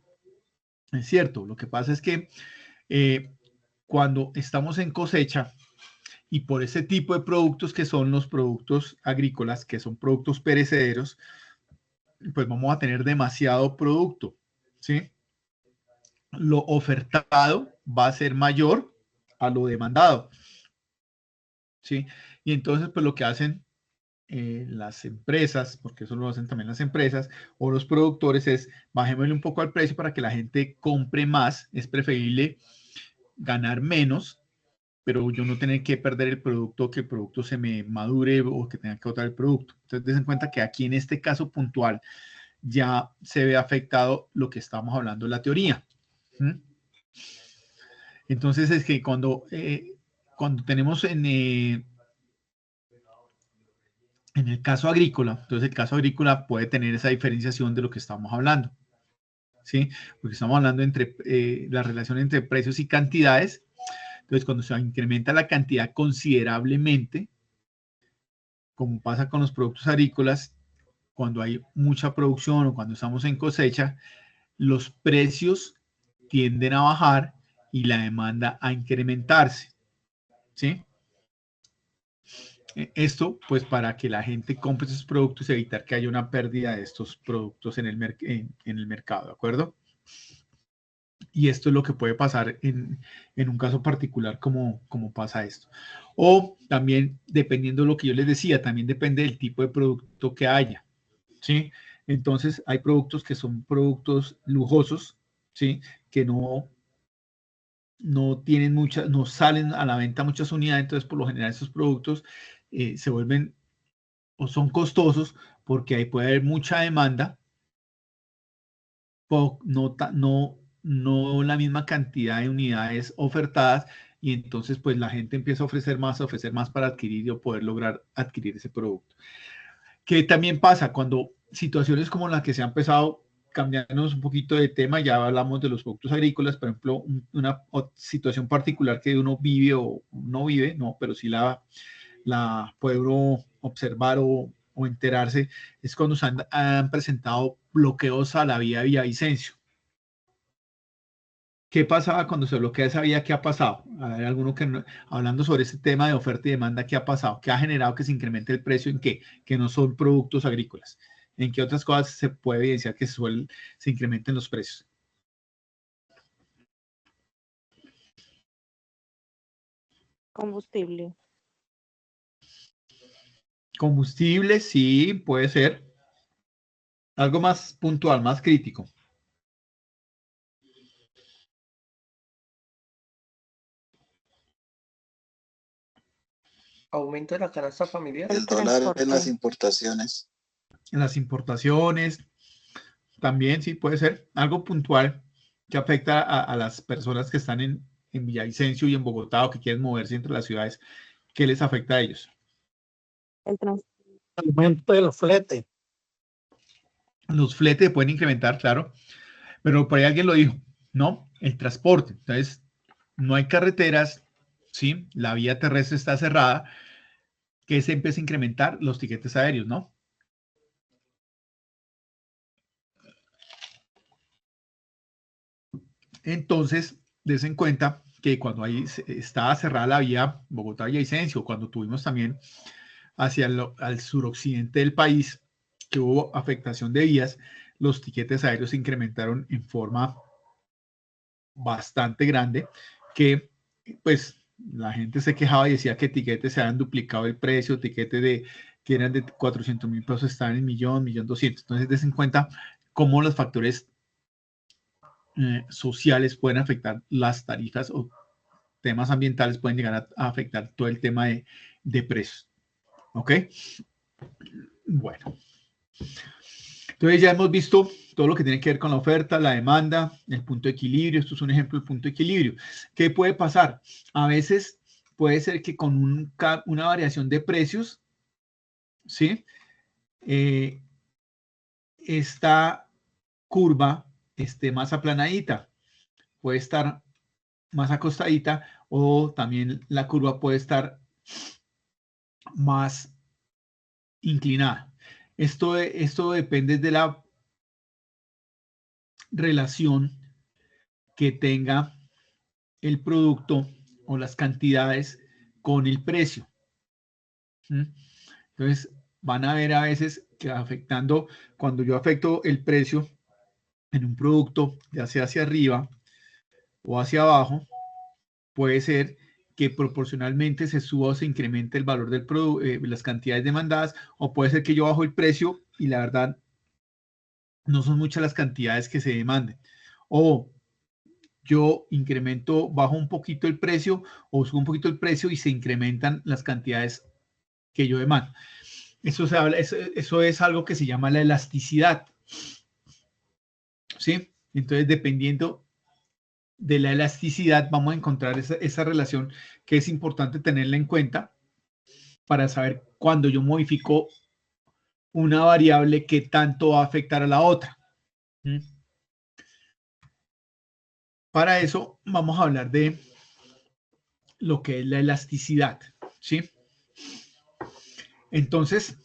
es cierto. Lo que pasa es que cuando estamos en cosecha y por ese tipo de productos que son los productos agrícolas, que son productos perecederos, pues vamos a tener demasiado producto, ¿sí? Lo ofertado va a ser mayor a lo demandado, ¿sí? Y entonces, pues lo que hacen las empresas, porque eso lo hacen también las empresas o los productores, es bajémosle un poco al precio para que la gente compre más. Es preferible ganar menos, pero yo no tener que perder el producto, que el producto se me madure o que tenga que botar el producto. Entonces, den en cuenta que aquí en este caso puntual ya se ve afectado lo que estamos hablando en la teoría. Entonces es que cuando tenemos en el caso agrícola, entonces el caso agrícola puede tener esa diferenciación de lo que estamos hablando, ¿sí? Porque estamos hablando entre la relación entre precios y cantidades. Entonces cuando se incrementa la cantidad considerablemente, como pasa con los productos agrícolas, cuando hay mucha producción o cuando estamos en cosecha, los precios tienden a bajar y la demanda a incrementarse, ¿sí? Esto, pues, para que la gente compre esos productos y evitar que haya una pérdida de estos productos en el mercado, ¿de acuerdo? Y esto es lo que puede pasar en un caso particular como pasa esto. O también, dependiendo de lo que yo les decía, también depende del tipo de producto que haya, ¿sí? Entonces, hay productos que son productos lujosos, ¿sí? Que no tienen muchas, no salen a la venta muchas unidades, entonces por lo general esos productos se vuelven o son costosos porque ahí puede haber mucha demanda, no la misma cantidad de unidades ofertadas y entonces pues la gente empieza a ofrecer más para adquirir o poder lograr adquirir ese producto. ¿Qué también pasa cuando situaciones como las que se han empezado cambiarnos un poquito de tema? Ya hablamos de los productos agrícolas, por ejemplo, una situación particular que uno vive o no vive, no, pero sí la puede uno observar o enterarse, es cuando se han presentado bloqueos a la vía de Villavicencio. ¿Qué pasaba cuando se bloquea esa vía? ¿Qué ha pasado? A ver, alguno que hablando sobre este tema de oferta y demanda, ¿qué ha pasado? ¿Qué ha generado que se incremente el precio? ¿En qué? Que no son productos agrícolas. ¿En qué otras cosas se puede evidenciar que se incrementen los precios? Combustible. Combustible, sí, puede ser. Algo más puntual, más crítico. Aumento de la canasta familiar. El dólar en las importaciones. En las importaciones, también sí puede ser algo puntual que afecta a las personas que están en Villavicencio y en Bogotá o que quieren moverse entre las ciudades. ¿Qué les afecta a ellos? El aumento de los fletes. Los fletes pueden incrementar, claro, pero por ahí alguien lo dijo, ¿no? El transporte. Entonces, no hay carreteras, ¿sí? La vía terrestre está cerrada. ¿Qué se empieza a incrementar? Los tiquetes aéreos, ¿no? Entonces, des en cuenta que cuando ahí estaba cerrada la vía Bogotá-Villavicencio, cuando tuvimos también hacia al suroccidente del país, que hubo afectación de vías, los tiquetes aéreos se incrementaron en forma bastante grande, que pues la gente se quejaba y decía que tiquetes se habían duplicado el precio, tiquetes que eran de 400,000 pesos estaban en 1.200.000. Entonces, des en cuenta cómo los factores sociales pueden afectar las tarifas o temas ambientales pueden llegar a afectar todo el tema de de precios. ¿Ok? Bueno. Entonces ya hemos visto todo lo que tiene que ver con la oferta, la demanda, el punto de equilibrio. Esto es un ejemplo del punto de equilibrio. ¿Qué puede pasar? A veces puede ser que con una variación de precios, ¿sí? Esta curva esté más aplanadita, puede estar más acostadita, o también la curva puede estar más inclinada. Esto depende de la relación que tenga el producto o las cantidades con el precio. Entonces, van a ver a veces que afectando, cuando yo afecto el precio en un producto, ya sea hacia arriba o hacia abajo, puede ser que proporcionalmente se suba o se incremente el valor del producto, las cantidades demandadas, o puede ser que yo bajo el precio y la verdad no son muchas las cantidades que se demanden. O yo incremento, bajo un poquito el precio o subo un poquito el precio y se incrementan las cantidades que yo demando. Eso es algo que se llama la elasticidad. ¿Sí? Entonces, dependiendo de la elasticidad, vamos a encontrar esa relación que es importante tenerla en cuenta para saber cuando yo modifico una variable qué tanto va a afectar a la otra. Para eso vamos a hablar de lo que es la elasticidad, ¿sí? Entonces,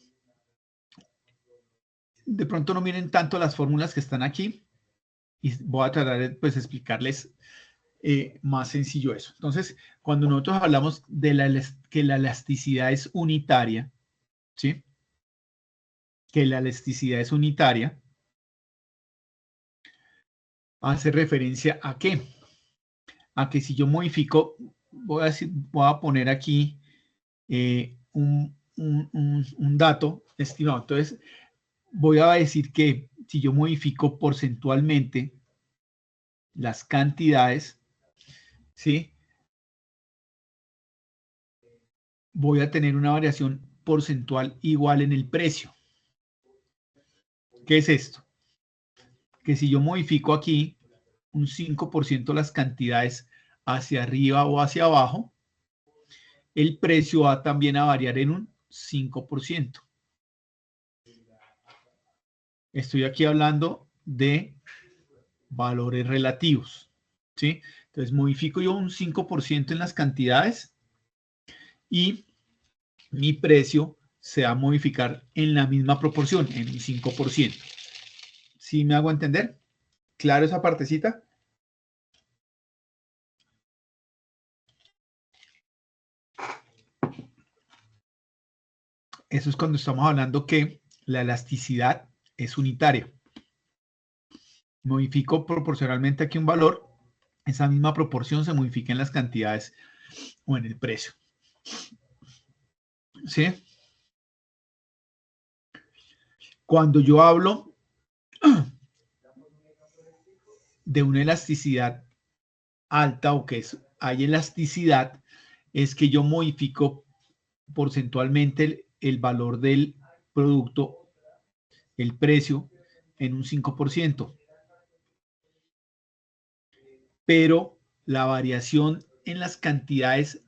de pronto no miren tanto las fórmulas que están aquí y voy a tratar de pues, explicarles más sencillo eso. Entonces, cuando nosotros hablamos de que la elasticidad es unitaria, ¿sí? Que la elasticidad es unitaria, hace referencia a qué? A que si yo modifico, voy a poner aquí un dato estimado. Entonces, voy a decir que si yo modifico porcentualmente las cantidades, ¿sí? Voy a tener una variación porcentual igual en el precio. ¿Qué es esto? Que si yo modifico aquí un 5% las cantidades hacia arriba o hacia abajo, el precio va también a variar en un 5%. Estoy aquí hablando de valores relativos, ¿sí? Entonces, modifico yo un 5% en las cantidades y mi precio se va a modificar en la misma proporción, en un 5%. ¿Sí me hago entender? ¿Claro esa partecita? Eso es cuando estamos hablando que la elasticidad es unitaria. Modifico proporcionalmente aquí un valor, esa misma proporción se modifica en las cantidades o en el precio. ¿Sí? Cuando yo hablo de una elasticidad alta o que hay elasticidad, es que yo modifico porcentualmente el valor del producto, el precio, en un 5%. Pero la variación en las cantidades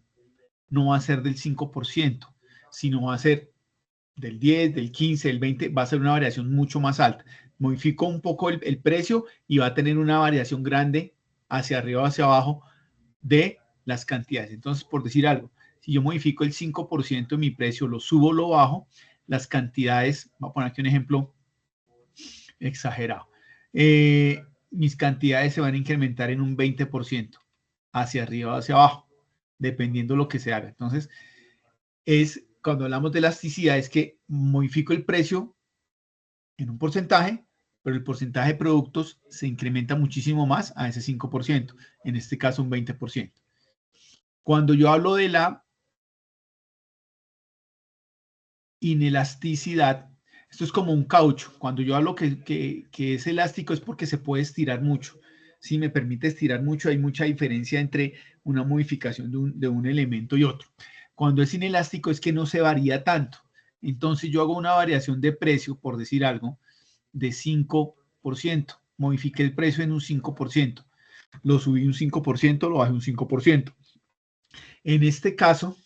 no va a ser del 5%, sino va a ser del 10, del 15, del 20, va a ser una variación mucho más alta. Modifico un poco el precio y va a tener una variación grande hacia arriba o hacia abajo de las cantidades. Entonces, por decir algo, si yo modifico el 5% de mi precio, lo subo o lo bajo, las cantidades, voy a poner aquí un ejemplo exagerado, mis cantidades se van a incrementar en un 20% hacia arriba o hacia abajo, dependiendo de lo que se haga. Entonces, cuando hablamos de elasticidad, es que modifico el precio en un porcentaje, pero el porcentaje de productos se incrementa muchísimo más a ese 5%, en este caso un 20%. Cuando yo hablo de la inelasticidad, esto es como un caucho. Cuando yo hablo que es elástico es porque se puede estirar mucho. Si me permite estirar mucho, hay mucha diferencia entre una modificación de un elemento y otro. Cuando es inelástico es que no se varía tanto. Entonces yo hago una variación de precio, por decir algo, de 5%. Modifiqué el precio en un 5%. Lo subí un 5%, lo bajé un 5%. En este caso,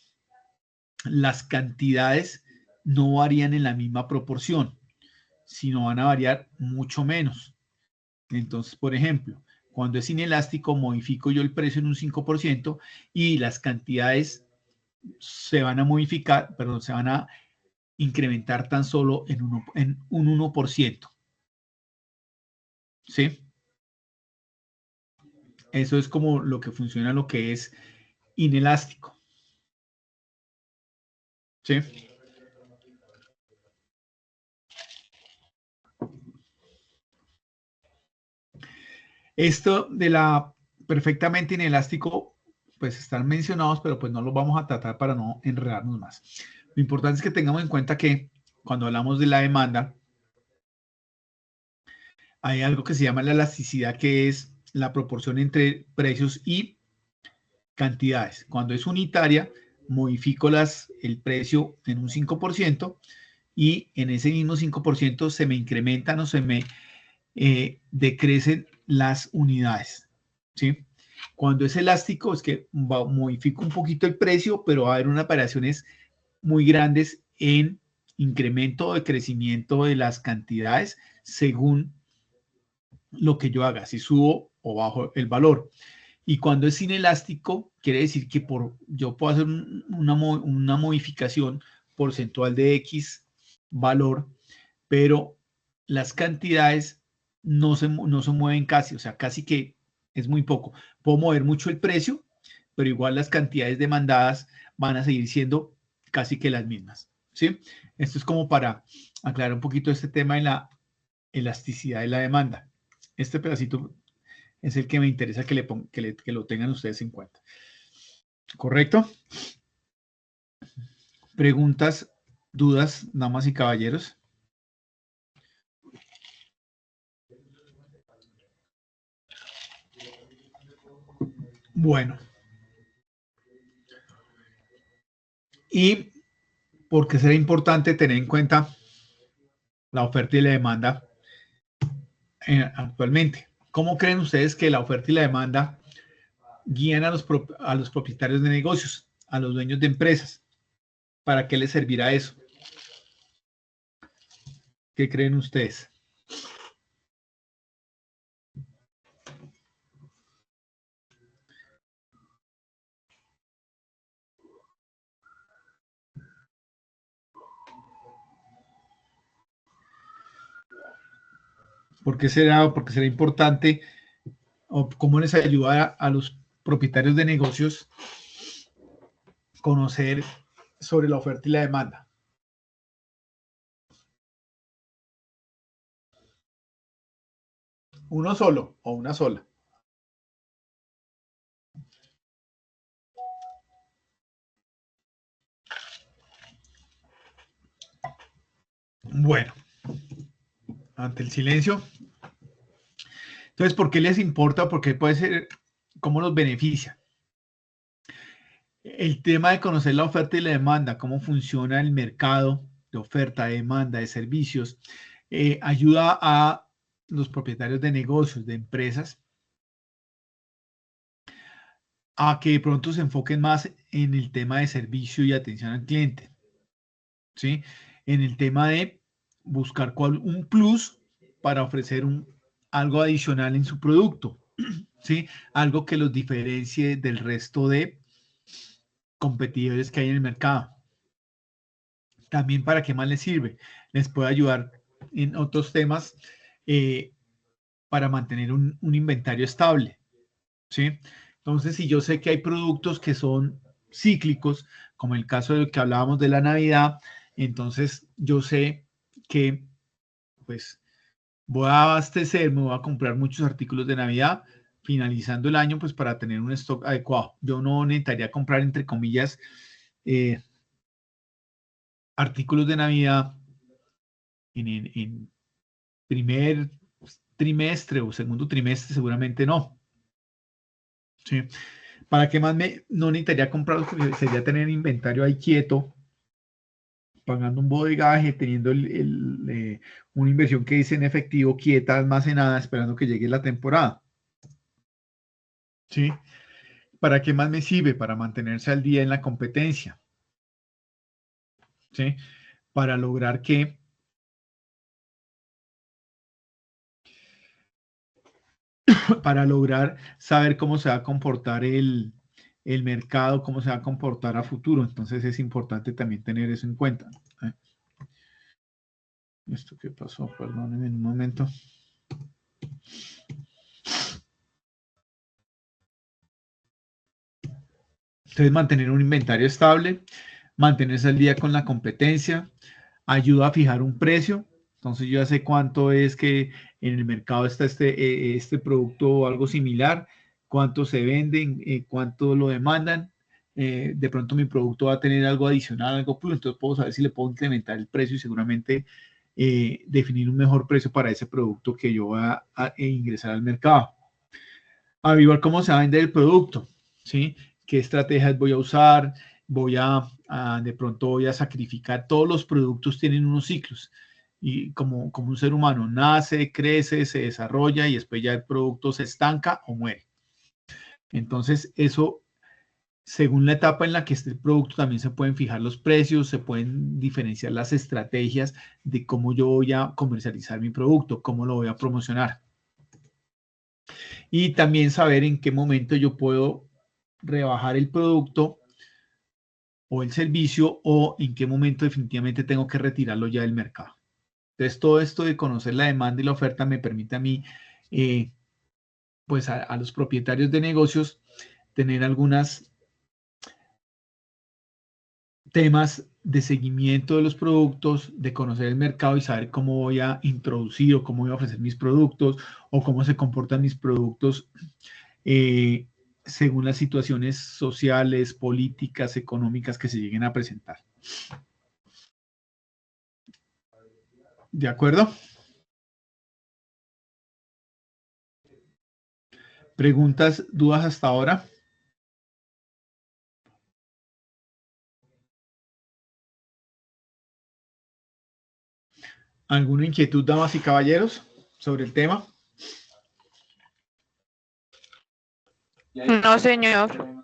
las cantidades no varían en la misma proporción, sino van a variar mucho menos. Entonces, por ejemplo, cuando es inelástico, modifico yo el precio en un 5% y las cantidades se van a modificar, perdón, se van a incrementar tan solo en un 1%. ¿Sí? Eso es como lo que funciona, lo que es inelástico. ¿Sí? Esto de la perfectamente inelástico, pues están mencionados, pero pues no los vamos a tratar para no enredarnos más. Lo importante es que tengamos en cuenta que cuando hablamos de la demanda, hay algo que se llama la elasticidad, que es la proporción entre precios y cantidades. Cuando es unitaria, modifico el precio en un 5% y en ese mismo 5% se me incrementan o se me decrecen las unidades. ¿Sí? Cuando es elástico es que modifico un poquito el precio, pero va a haber unas variaciones muy grandes en incremento o decrecimiento de las cantidades según lo que yo haga, si subo o bajo el valor. Y cuando es inelástico, quiere decir que yo puedo hacer una modificación porcentual de X valor, pero las cantidades no se mueven casi, o sea, casi que es muy poco. Puedo mover mucho el precio, pero igual las cantidades demandadas van a seguir siendo casi que las mismas. ¿Sí? Esto es como para aclarar un poquito este tema de la elasticidad de la demanda. Este pedacito es el que me interesa que lo tengan ustedes en cuenta. ¿Correcto? Preguntas, dudas, damas y caballeros. Bueno. ¿Y por qué será importante tener en cuenta la oferta y la demanda actualmente? ¿Cómo creen ustedes que la oferta y la demanda guían a los propietarios de negocios, a los dueños de empresas? ¿Para qué les servirá eso? ¿Qué creen ustedes? ¿Por qué será importante o cómo les ayuda a los propietarios de negocios conocer sobre la oferta y la demanda? ¿Uno solo o una sola? Bueno, ante el silencio. Entonces, ¿por qué les importa? Porque puede ser, ¿cómo los beneficia? El tema de conocer la oferta y la demanda, cómo funciona el mercado de oferta, de demanda, de servicios, ayuda a los propietarios de negocios, de empresas, a que de pronto se enfoquen más en el tema de servicio y atención al cliente, ¿sí? En el tema de buscar un plus para ofrecer algo adicional en su producto, ¿sí? Algo que los diferencie del resto de competidores que hay en el mercado. También, ¿para qué más les sirve? Les puede ayudar en otros temas para mantener un inventario estable, ¿sí? Entonces, si yo sé que hay productos que son cíclicos, como el caso del que hablábamos de la Navidad, entonces yo sé que pues voy a abastecerme, voy a comprar muchos artículos de Navidad finalizando el año, pues para tener un stock adecuado. Yo no necesitaría comprar, entre comillas, artículos de Navidad en primer trimestre o segundo trimestre, seguramente no. ¿Sí? ¿Para qué más no necesitaría comprarlos? Porque sería tener inventario ahí quieto, pagando un bodegaje, teniendo una inversión que dice en efectivo, quieta, almacenada, esperando que llegue la temporada. ¿Sí? ¿Para qué más me sirve? Para mantenerse al día en la competencia. ¿Sí? Para lograr que saber cómo se va a comportar el mercado, cómo se va a comportar a futuro. Entonces es importante también tener eso en cuenta. ¿Esto qué pasó? Perdónenme un momento. Entonces mantener un inventario estable, mantenerse al día con la competencia, ayuda a fijar un precio. Entonces yo ya sé cuánto es que en el mercado está este producto o algo similar, cuánto se venden, cuánto lo demandan. De pronto mi producto va a tener algo adicional, algo plus, entonces puedo saber si le puedo incrementar el precio y seguramente definir un mejor precio para ese producto que yo voy a ingresar al mercado. Averiguar cómo se va a vender el producto, ¿sí? ¿Qué estrategias voy a usar? De pronto voy a sacrificar. Todos los productos tienen unos ciclos. Y como un ser humano, nace, crece, se desarrolla y después ya el producto se estanca o muere. Entonces, eso, según la etapa en la que esté el producto, también se pueden fijar los precios, se pueden diferenciar las estrategias de cómo yo voy a comercializar mi producto, cómo lo voy a promocionar. Y también saber en qué momento yo puedo rebajar el producto o el servicio o en qué momento definitivamente tengo que retirarlo ya del mercado. Entonces, todo esto de conocer la demanda y la oferta me permite a mí, pues a los propietarios de negocios, tener algunos temas de seguimiento de los productos, de conocer el mercado y saber cómo voy a introducir o cómo voy a ofrecer mis productos o cómo se comportan mis productos según las situaciones sociales, políticas, económicas que se lleguen a presentar. ¿De acuerdo? ¿Preguntas, dudas hasta ahora? ¿Alguna inquietud, damas y caballeros, sobre el tema? No, señor.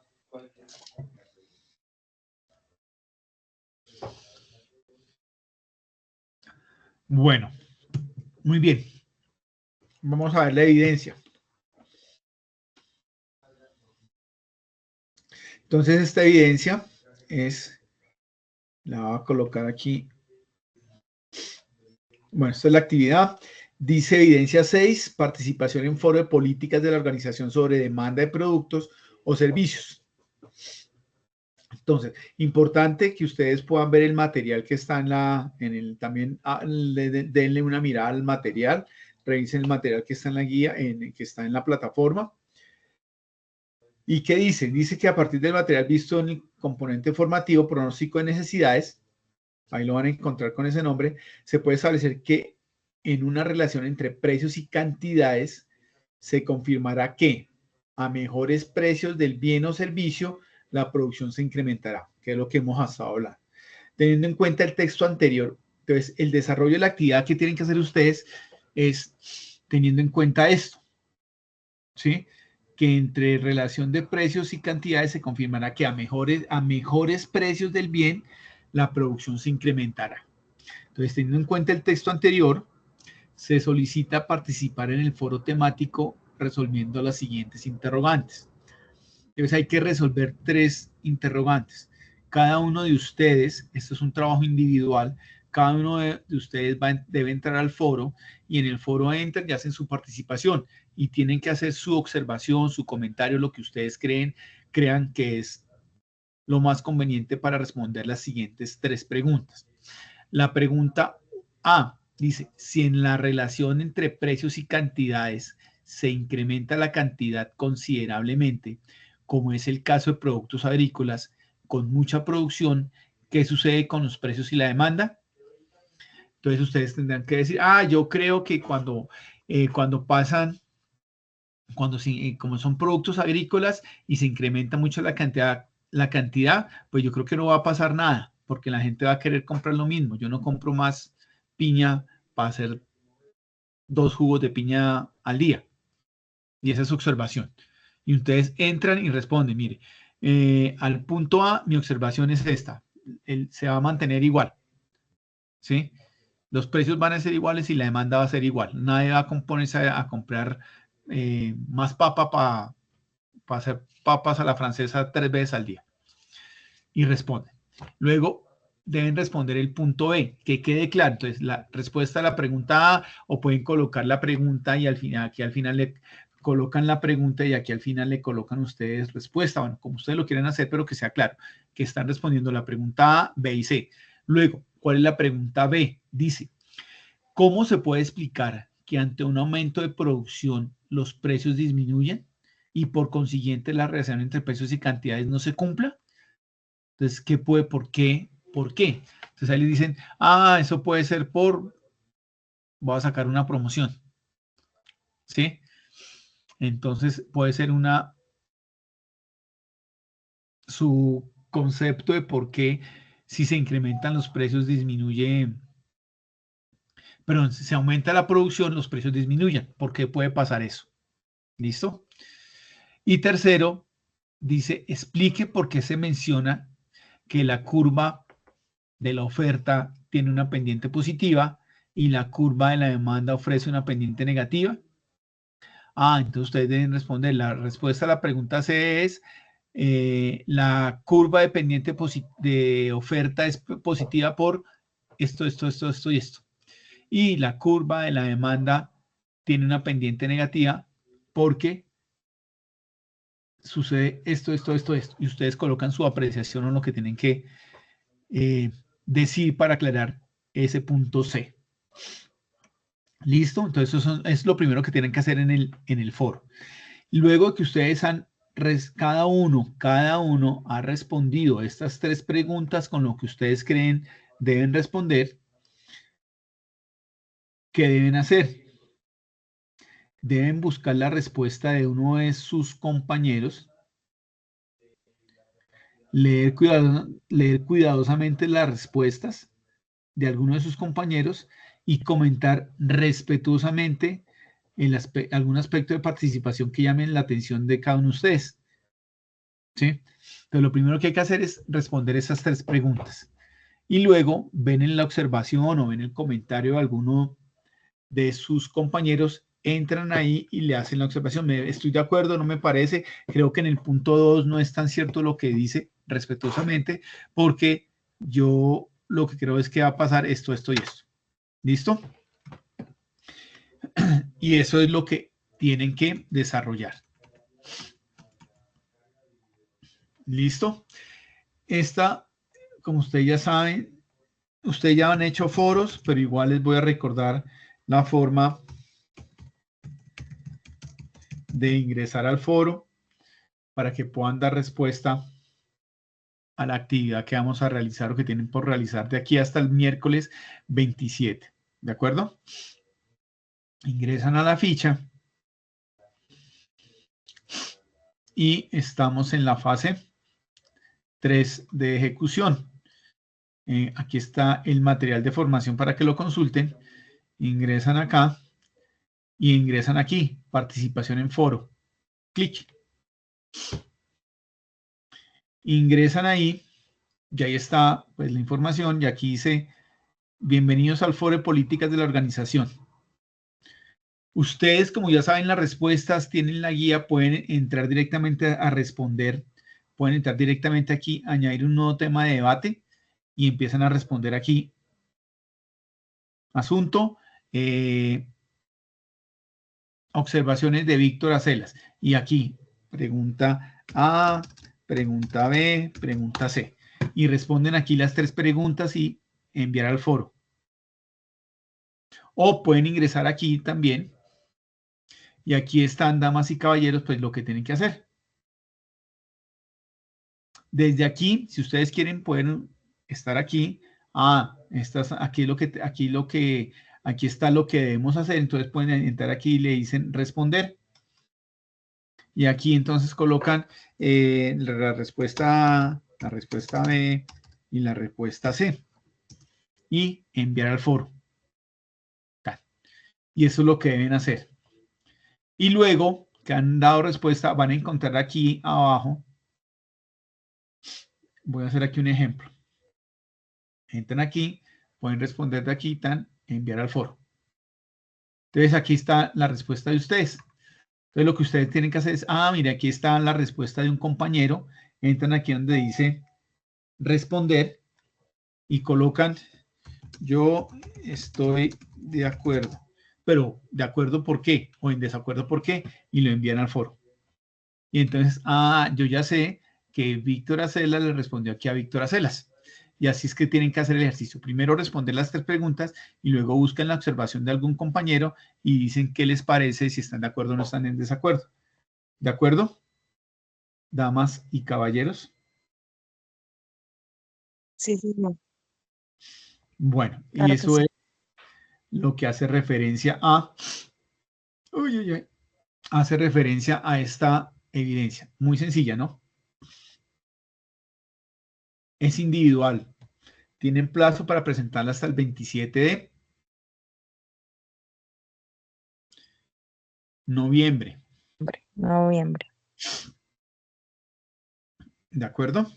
Bueno, muy bien. Vamos a ver la evidencia. Entonces, esta evidencia la voy a colocar aquí. Bueno, esta es la actividad. Dice evidencia 6, participación en foro de políticas de la organización sobre demanda de productos o servicios. Entonces, importante que ustedes puedan ver el material que está también denle una mirada al material, revisen el material que está en la guía, que está en la plataforma. ¿Y qué dice? Dice que a partir del material visto en el componente formativo, pronóstico de necesidades, ahí lo van a encontrar con ese nombre, se puede establecer que en una relación entre precios y cantidades se confirmará que a mejores precios del bien o servicio, la producción se incrementará, que es lo que hemos estado hablando. Teniendo en cuenta el texto anterior, entonces el desarrollo de la actividad que tienen que hacer ustedes es teniendo en cuenta esto, ¿sí? Que entre relación de precios y cantidades se confirmará que a mejores precios del bien, la producción se incrementará. Entonces, teniendo en cuenta el texto anterior, se solicita participar en el foro temático resolviendo las siguientes interrogantes. Entonces, hay que resolver 3 interrogantes. Cada uno de ustedes, esto es un trabajo individual, cada uno de ustedes debe entrar al foro y en el foro entran y hacen su participación y tienen que hacer su observación, su comentario, lo que ustedes crean que es lo más conveniente para responder las siguientes 3 preguntas. La pregunta A dice, si en la relación entre precios y cantidades se incrementa la cantidad considerablemente, como es el caso de productos agrícolas con mucha producción, ¿qué sucede con los precios y la demanda? Entonces ustedes tendrán que decir, yo creo que cuando pasan como son productos agrícolas y se incrementa mucho la cantidad, pues yo creo que no va a pasar nada, porque la gente va a querer comprar lo mismo. Yo no compro más piña para hacer 2 jugos de piña al día. Y esa es su observación. Y ustedes entran y responden, mire, al punto A, mi observación es esta. Se va a mantener igual. ¿Sí? Los precios van a ser iguales y la demanda va a ser igual. Nadie va a ponerse a comprar más papa para hacer papas a la francesa 3 veces al día. Y responden. Luego deben responder el punto B, que quede claro. Entonces, la respuesta a la pregunta A, o pueden colocar la pregunta y aquí al final le colocan la pregunta y aquí al final le colocan ustedes respuesta. Bueno, como ustedes lo quieren hacer, pero que sea claro, que están respondiendo la pregunta A, B y C. Luego, ¿cuál es la pregunta B? Dice, ¿cómo se puede explicar que ante un aumento de producción los precios disminuyen y por consiguiente la relación entre precios y cantidades no se cumpla? Entonces, ¿por qué? Entonces ahí le dicen, eso puede ser voy a sacar una promoción. ¿Sí? Entonces puede ser su concepto de por qué si se incrementan los precios disminuye, perdón, si se aumenta la producción, los precios disminuyen. ¿Por qué puede pasar eso? ¿Listo? Y tercero, dice, explique por qué se menciona que la curva de la oferta tiene una pendiente positiva y la curva de la demanda ofrece una pendiente negativa. Entonces ustedes deben responder. La respuesta a la pregunta C es, la curva de pendiente de oferta es positiva por esto y esto. Y la curva de la demanda tiene una pendiente negativa porque sucede esto. Y ustedes colocan su apreciación o lo que tienen que decir para aclarar ese punto C. ¿Listo? Entonces eso es lo primero que tienen que hacer en el foro. Luego que ustedes cada uno ha respondido estas 3 preguntas con lo que ustedes creen deben responder, ¿qué deben hacer? Deben buscar la respuesta de uno de sus compañeros, leer cuidadosamente las respuestas de alguno de sus compañeros y comentar respetuosamente algún aspecto de participación que llamen la atención de cada uno de ustedes. ¿Sí? Entonces, lo primero que hay que hacer es responder esas 3 preguntas. Y luego ven en la observación o ven el comentario de alguno de sus compañeros, entran ahí y le hacen la observación. Estoy de acuerdo, no me parece. Creo que en el punto 2 no es tan cierto lo que dice respetuosamente, porque yo lo que creo es que va a pasar esto y esto. ¿Listo? Y eso es lo que tienen que desarrollar. ¿Listo? Como ustedes ya saben, ustedes ya han hecho foros, pero igual les voy a recordar la forma de ingresar al foro para que puedan dar respuesta a la actividad que vamos a realizar o que tienen por realizar de aquí hasta el miércoles 27. ¿De acuerdo? Ingresan a la ficha y estamos en la fase 3 de ejecución. Aquí está el material de formación para que lo consulten. Ingresan acá y ingresan aquí, participación en foro. Clic. Ingresan ahí y ahí está pues, la información y aquí dice bienvenidos al foro de políticas de la organización. Ustedes, como ya saben las respuestas, tienen la guía, pueden entrar directamente a responder, pueden entrar directamente aquí, añadir un nuevo tema de debate y empiezan a responder aquí. Asunto, observaciones de Víctor Acelas. Y aquí, pregunta A, pregunta B, pregunta C. Y responden aquí las 3 preguntas y enviar al foro. O pueden ingresar aquí también. Y aquí están, damas y caballeros, pues lo que tienen que hacer. Desde aquí, si ustedes quieren, pueden estar aquí. Aquí está lo que debemos hacer. Entonces pueden entrar aquí y le dicen responder. Y aquí entonces colocan la respuesta B y la respuesta C. Y enviar al foro. Tal. Y eso es lo que deben hacer. Y luego que han dado respuesta, van a encontrar aquí abajo. Voy a hacer aquí un ejemplo. Entran aquí, pueden responder de aquí, enviar al foro. Entonces aquí está la respuesta de ustedes. Entonces lo que ustedes tienen que hacer es, mire, aquí está la respuesta de un compañero. Entran aquí donde dice responder y colocan yo estoy de acuerdo. Pero ¿de acuerdo por qué? O en desacuerdo por qué, y lo envían al foro. Y entonces, yo ya sé que Víctor Acelas le respondió aquí a Víctor Acelas. Y así es que tienen que hacer el ejercicio. Primero responder las 3 preguntas y luego buscan la observación de algún compañero y dicen qué les parece, si están de acuerdo o no están en desacuerdo. ¿De acuerdo? Damas y caballeros. Sí, sí, no. Bueno, Claro y que eso sí. es lo que hace referencia a... hace referencia a esta evidencia. Muy sencilla, ¿no? Es individual. Tienen plazo para presentarla hasta el 27 de noviembre. Noviembre. ¿De acuerdo?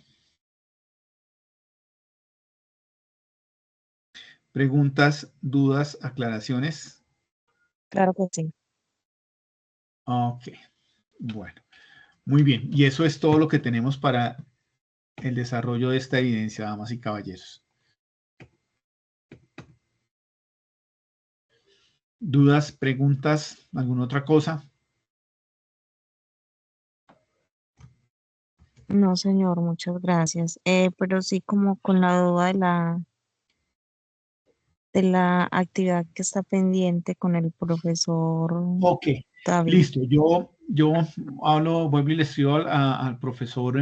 Preguntas, dudas, aclaraciones. Claro que sí. Ok. Bueno. Muy bien. Y eso es todo lo que tenemos para el desarrollo de esta evidencia, damas y caballeros. ¿Dudas, preguntas, alguna otra cosa? No, señor, muchas gracias. Pero sí como con la duda de la actividad que está pendiente con el profesor Ok. David. Listo. Yo vuelvo y le escribo al profesor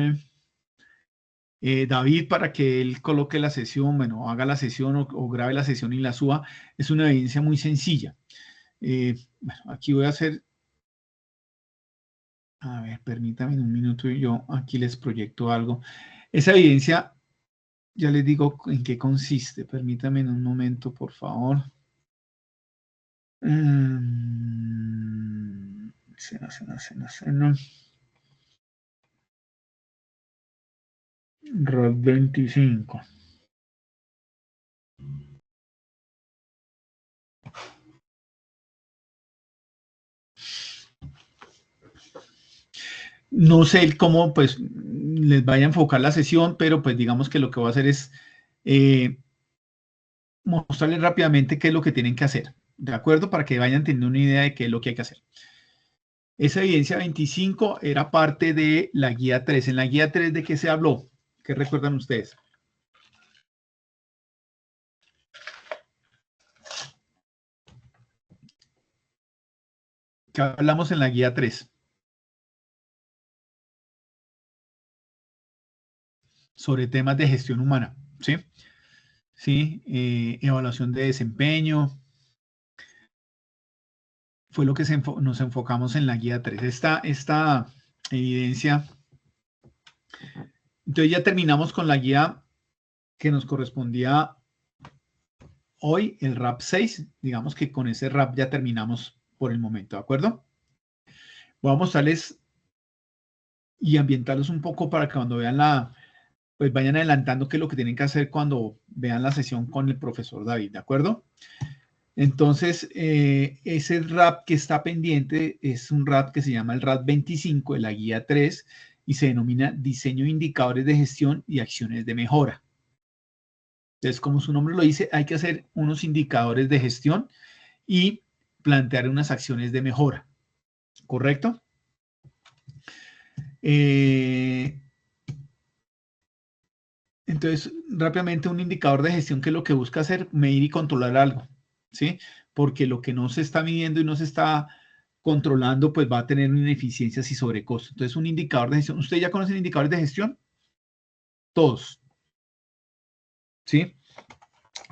David para que él coloque la sesión, bueno, haga la sesión o grabe la sesión y la suba. Es una evidencia muy sencilla. Bueno, aquí voy a hacer, a ver, permítame un minuto y yo aquí les proyecto algo. Esa evidencia, ya les digo en qué consiste. Permítame un momento, por favor. No. ROD 25. No sé cómo pues les vaya a enfocar la sesión, pero pues digamos que lo que voy a hacer es mostrarles rápidamente qué es lo que tienen que hacer, ¿de acuerdo? Para que vayan teniendo una idea de qué es lo que hay que hacer. Esa evidencia 25 era parte de la guía 3. En la guía 3, ¿de qué se habló? ¿Qué recuerdan ustedes? ¿Qué hablamos en la guía 3? Sobre temas de gestión humana, ¿sí? ¿Sí? Evaluación de desempeño. Fue lo que nos enfocamos en la guía 3. Esta evidencia. Entonces ya terminamos con la guía que nos correspondía hoy, el RAP 6. Digamos que con ese RAP ya terminamos por el momento, ¿de acuerdo? Voy a mostrarles y ambientarlos un poco para que cuando vean pues vayan adelantando qué es lo que tienen que hacer cuando vean la sesión con el profesor David, ¿de acuerdo? Entonces, ese RAP que está pendiente es un RAP que se llama el RAP 25 de la guía 3 y se denomina Diseño de Indicadores de Gestión y Acciones de Mejora. Entonces, como su nombre lo dice, hay que hacer unos indicadores de gestión y plantear unas acciones de mejora, ¿correcto? Entonces, rápidamente un indicador de gestión que lo que busca hacer, medir y controlar algo, ¿sí? Porque lo que no se está midiendo y no se está controlando, pues va a tener ineficiencias y sobrecostos. Entonces, un indicador de gestión, ¿ustedes ya conocen indicadores de gestión? Todos, ¿sí?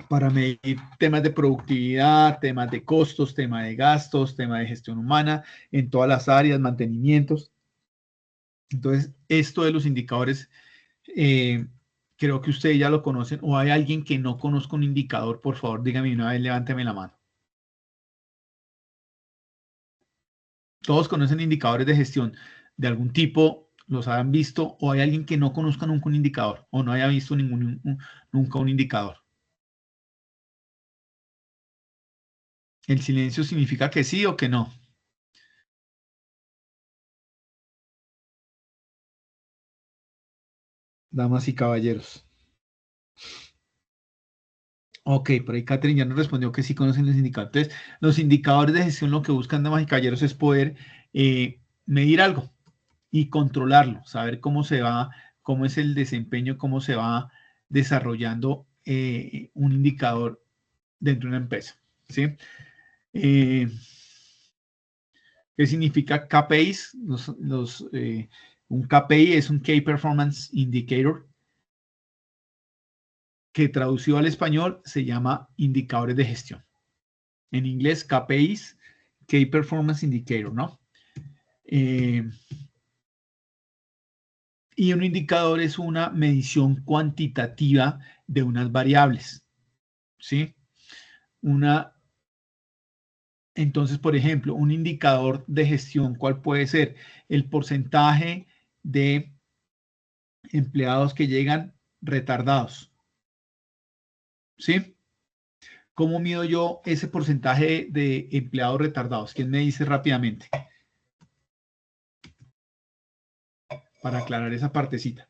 Para medir temas de productividad, temas de costos, temas de gastos, temas de gestión humana, en todas las áreas, mantenimientos, Entonces, esto de los indicadores, creo que ustedes ya lo conocen, o hay alguien que no conozca un indicador, por favor, dígame una vez, levánteme la mano. Todos conocen indicadores de gestión de algún tipo, los han visto, o hay alguien que no conozca nunca un indicador, o no haya visto nunca un indicador. El silencio significa que sí o que no. Damas y caballeros. Ok, por ahí Catherine ya nos respondió que sí conocen los indicadores. Entonces, los indicadores de gestión lo que buscan, damas y caballeros, es poder medir algo y controlarlo, saber cómo se va, cómo es el desempeño, cómo se va desarrollando un indicador dentro de una empresa. ¿Sí? ¿Qué significa KPIs? Un KPI es un Key Performance Indicator, que traducido al español se llama indicadores de gestión. En inglés, KPIs, Key Performance Indicator, ¿no? Y un indicador es una medición cuantitativa de unas variables, ¿sí? Entonces, por ejemplo, un indicador de gestión, ¿cuál puede ser? El porcentaje de empleados que llegan retardados, ¿sí? ¿Cómo mido yo ese porcentaje de empleados retardados? ¿Quién me dice rápidamente? Para aclarar esa partecita.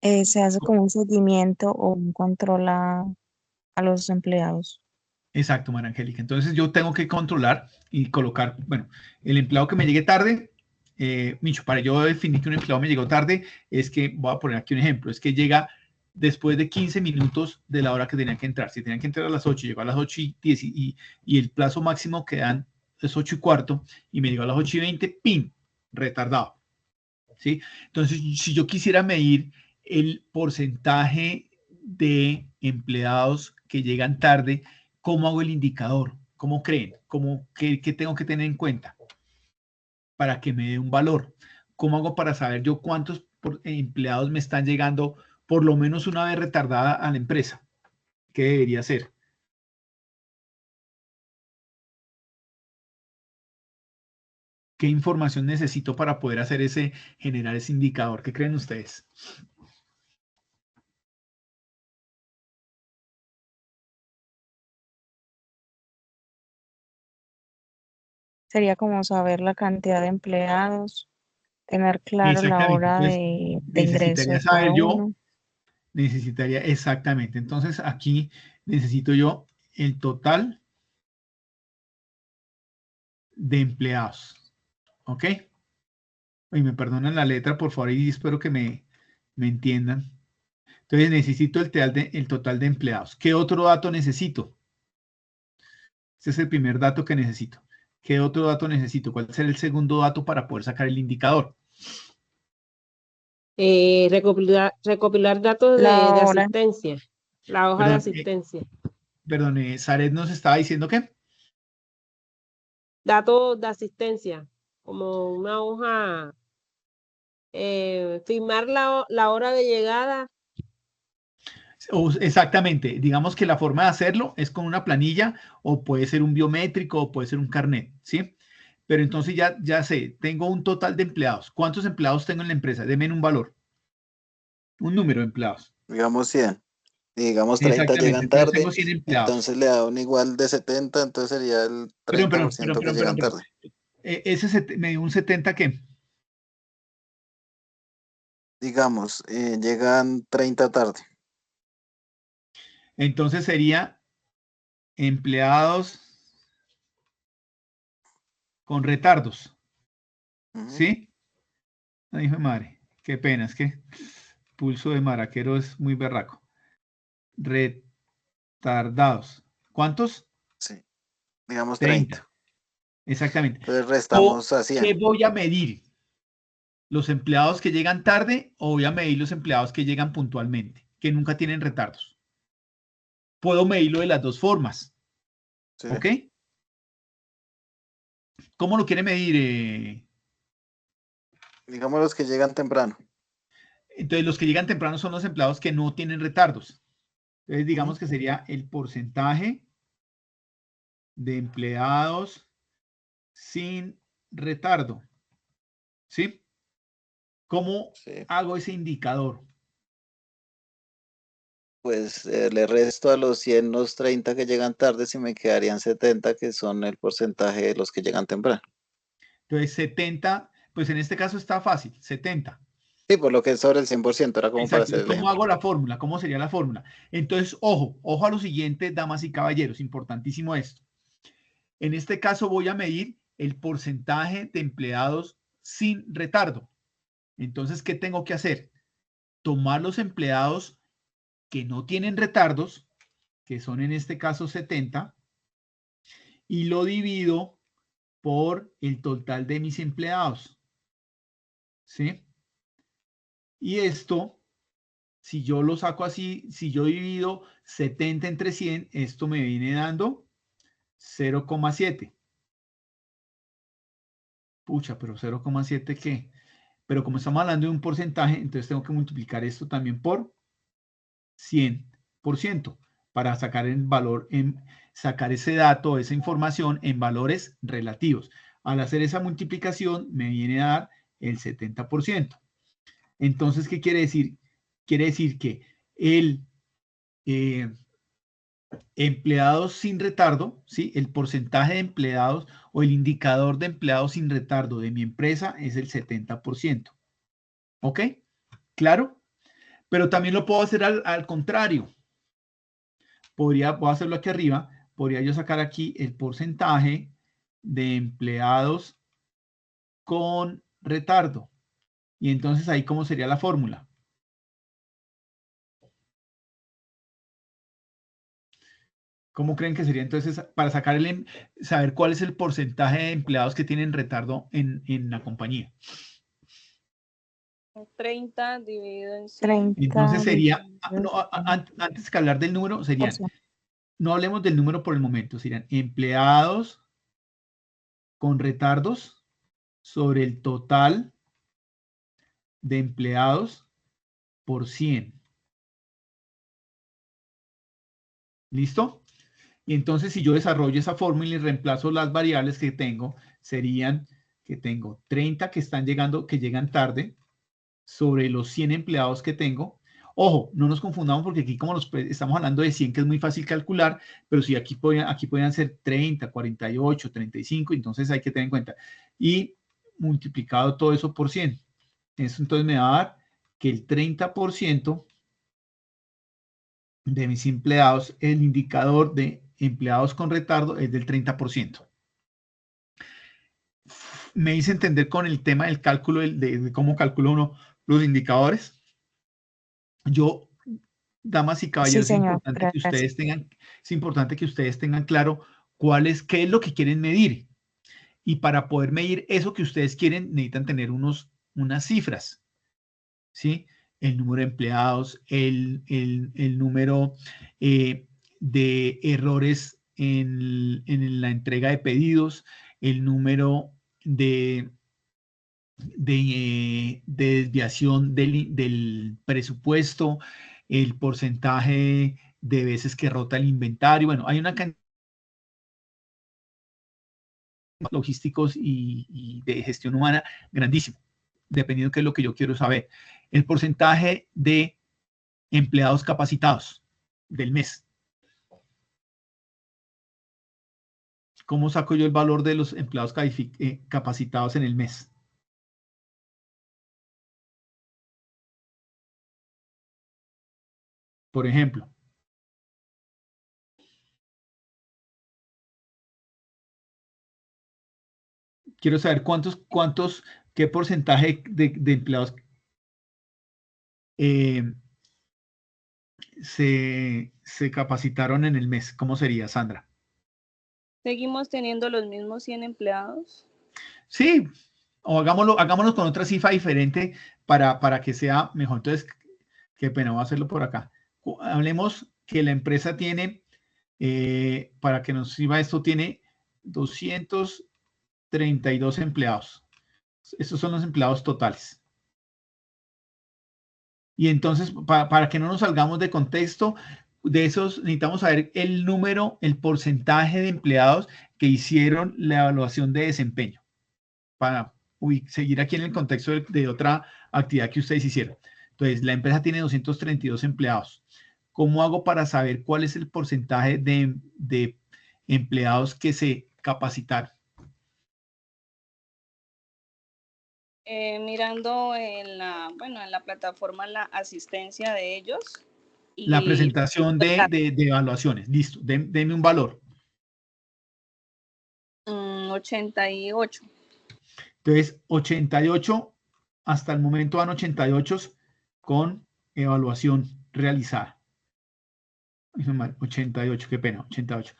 Se hace como un seguimiento o un control a los empleados. Exacto, María Angélica. Entonces yo tengo que controlar y colocar, bueno, el empleado que me llegue tarde, Micho, para yo definir que un empleado me llegó tarde, es que, voy a poner aquí un ejemplo, es que llega después de 15 minutos de la hora que tenían que entrar. Si tenían que entrar a las 8, llegó a las 8:10 y el plazo máximo que dan es 8:15 y me llegó a las 8:20, ¡pim! Retardado. ¿Sí? Entonces, si yo quisiera medir el porcentaje de empleados que llegan tarde, ¿cómo hago el indicador? ¿Cómo creen? ¿Qué tengo que tener en cuenta para que me dé un valor? ¿Cómo hago para saber yo cuántos empleados me están llegando por lo menos una vez retardada a la empresa? ¿Qué debería hacer? ¿Qué información necesito para poder generar ese indicador? ¿Qué creen ustedes? Sería como saber la cantidad de empleados, tener claro la Exactamente. hora Entonces, de ingreso necesitaría de cada saber yo, uno. exactamente. Entonces, aquí necesito yo el total de empleados. ¿Ok? Y me perdonan la letra, por favor, y espero que me entiendan. Entonces, necesito el total de empleados. ¿Qué otro dato necesito? Este es el primer dato que necesito. ¿Qué otro dato necesito? ¿Cuál será el segundo dato para poder sacar el indicador? Recopilar datos de La hora. asistencia, la hoja de asistencia. Perdón, Saret nos estaba diciendo que Datos de asistencia, como una hoja, firmar la hora de llegada. Exactamente, digamos que la forma de hacerlo es con una planilla o puede ser un biométrico o puede ser un carnet, ¿sí? Pero entonces ya sé, tengo un total de empleados. ¿Cuántos empleados tengo en la empresa? Denme un valor, un número de empleados. Digamos 100. Y digamos 30 Exactamente, llegan entonces tarde, tengo 100 empleados. entonces le da un igual de 70, entonces sería el 30% que llegan tarde. Me dio un 70, ¿qué? Digamos, llegan 30 tarde. Entonces sería empleados con retardos, ¿sí? Ay, hijo de madre, qué pena, es que pulso de maraquero es muy berraco. Retardados. ¿Cuántos? Sí, digamos 30. Exactamente. Entonces restamos a 100. ¿Qué voy a medir? ¿Los empleados que llegan tarde o voy a medir los empleados que llegan puntualmente, que nunca tienen retardos? Puedo medirlo de las dos formas. Sí. ¿Ok? ¿Cómo lo quiere medir? Digamos los que llegan temprano. Entonces, los que llegan temprano son los empleados que no tienen retardos. Entonces, digamos Ujú. que sería el porcentaje de empleados sin retardo. ¿Sí? ¿Cómo Sí. hago ese indicador? Pues le resto a los 100 los 30 que llegan tarde y me quedarían 70 que son el porcentaje de los que llegan temprano. Entonces, 70, pues en este caso está fácil, 70. Sí, por lo que es sobre el 100%, era como para Exacto. hacer ¿Y el cómo ejemplo. hago la fórmula? ¿Cómo sería la fórmula? Entonces, ojo a lo siguiente, damas y caballeros, importantísimo esto. En este caso voy a medir el porcentaje de empleados sin retardo. Entonces, ¿qué tengo que hacer? Tomar los empleados que no tienen retardos, que son en este caso 70, y lo divido por el total de mis empleados. ¿Sí? Y esto, si yo lo saco así, si yo divido 70 entre 100, esto me viene dando 0,7. Pucha, pero 0,7 ¿qué? Pero como estamos hablando de un porcentaje, entonces tengo que multiplicar esto también por 100% para sacar el valor, sacar ese dato, esa información en valores relativos. Al hacer esa multiplicación me viene a dar el 70%. Entonces, ¿qué quiere decir? Quiere decir que el empleados sin retardo, ¿sí? El porcentaje de empleados o el indicador de empleados sin retardo de mi empresa es el 70%. ¿Ok? ¿Claro? Pero también lo puedo hacer al contrario. Voy a hacerlo aquí arriba. Podría yo sacar aquí el porcentaje de empleados con retardo. Y entonces ahí, ¿cómo sería la fórmula? ¿Cómo creen que sería entonces para sacar saber cuál es el porcentaje de empleados que tienen retardo en la compañía? 30 dividido en 100. 30 Entonces sería, dividido antes que hablar del número, serían, 100%. no hablemos del número por el momento, serían empleados con retardos sobre el total de empleados por 100. ¿Listo? Y entonces si yo desarrollo esa fórmula y reemplazo las variables que tengo, serían que tengo 30 que están llegando, que llegan tarde, sobre los 100 empleados que tengo. Ojo, no nos confundamos porque aquí como estamos hablando de 100, que es muy fácil calcular, pero si aquí podían ser 30, 48, 35, entonces hay que tener en cuenta. Y multiplicado todo eso por 100. Eso entonces me va a dar que el 30% de mis empleados, el indicador de empleados con retardo es del 30%. Me hice entender con el tema del cálculo, de cómo calcula uno los indicadores. Yo, damas y Sí, caballeros, señor, gracias. es importante que ustedes tengan claro qué es lo que quieren medir. Y para poder medir eso que ustedes quieren, necesitan tener unas cifras, ¿sí? El número de empleados, el número de errores en la entrega de pedidos, el número de desviación del presupuesto, el porcentaje de veces que rota el inventario. Bueno, hay una cantidad de logísticos y de gestión humana grandísimo, dependiendo de qué es lo que yo quiero saber. El porcentaje de empleados capacitados del mes. ¿Cómo saco yo el valor de los empleados capacitados en el mes? Por ejemplo, quiero saber qué porcentaje de empleados se capacitaron en el mes. ¿Cómo sería, Sandra? ¿Seguimos teniendo los mismos 100 empleados? Sí, o hagámoslo con otra cifra diferente para que sea mejor. Entonces, qué pena, voy a hacerlo por acá. Hablemos que la empresa tiene, para que nos sirva esto, tiene 200 32 empleados. Estos son los empleados totales. Y entonces, para que no nos salgamos de contexto, de esos necesitamos saber el número, el porcentaje de empleados que hicieron la evaluación de desempeño. Para seguir aquí en el contexto de otra actividad que ustedes hicieron. Entonces, la empresa tiene 232 empleados. ¿Cómo hago para saber cuál es el porcentaje de empleados que se capacitaron? Mirando en la plataforma la asistencia de ellos. La presentación de evaluaciones. Listo, denme un valor. 88. Entonces, 88, hasta el momento van 88 con evaluación realizada. 88, qué pena, 88.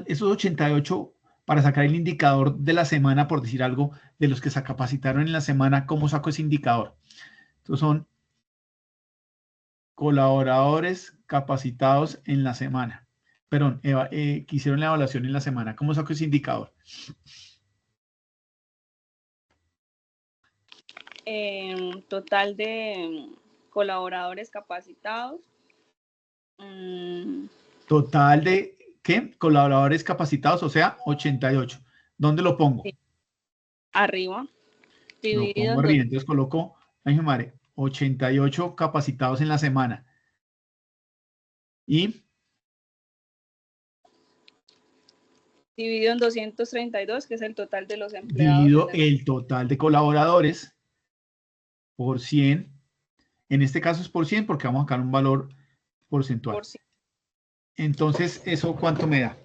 Esos 88, para sacar el indicador de la semana, por decir algo, de los que se capacitaron en la semana, ¿cómo saco ese indicador? Estos son colaboradores capacitados en la semana. Perdón, que hicieron la evaluación en la semana. ¿Cómo saco ese indicador? Total de colaboradores capacitados. Total de, ¿qué? Colaboradores capacitados, o sea, 88. ¿Dónde lo pongo? Sí. Arriba. Lo pongo arriba, entonces coloco, ay, madre, 88 capacitados en la semana. Y dividido en 232, que es el total de los empleados. Dividido el total de colaboradores por 100. En este caso es por 100 porque vamos a sacar un valor porcentual. Por 100. Entonces, ¿eso cuánto me da?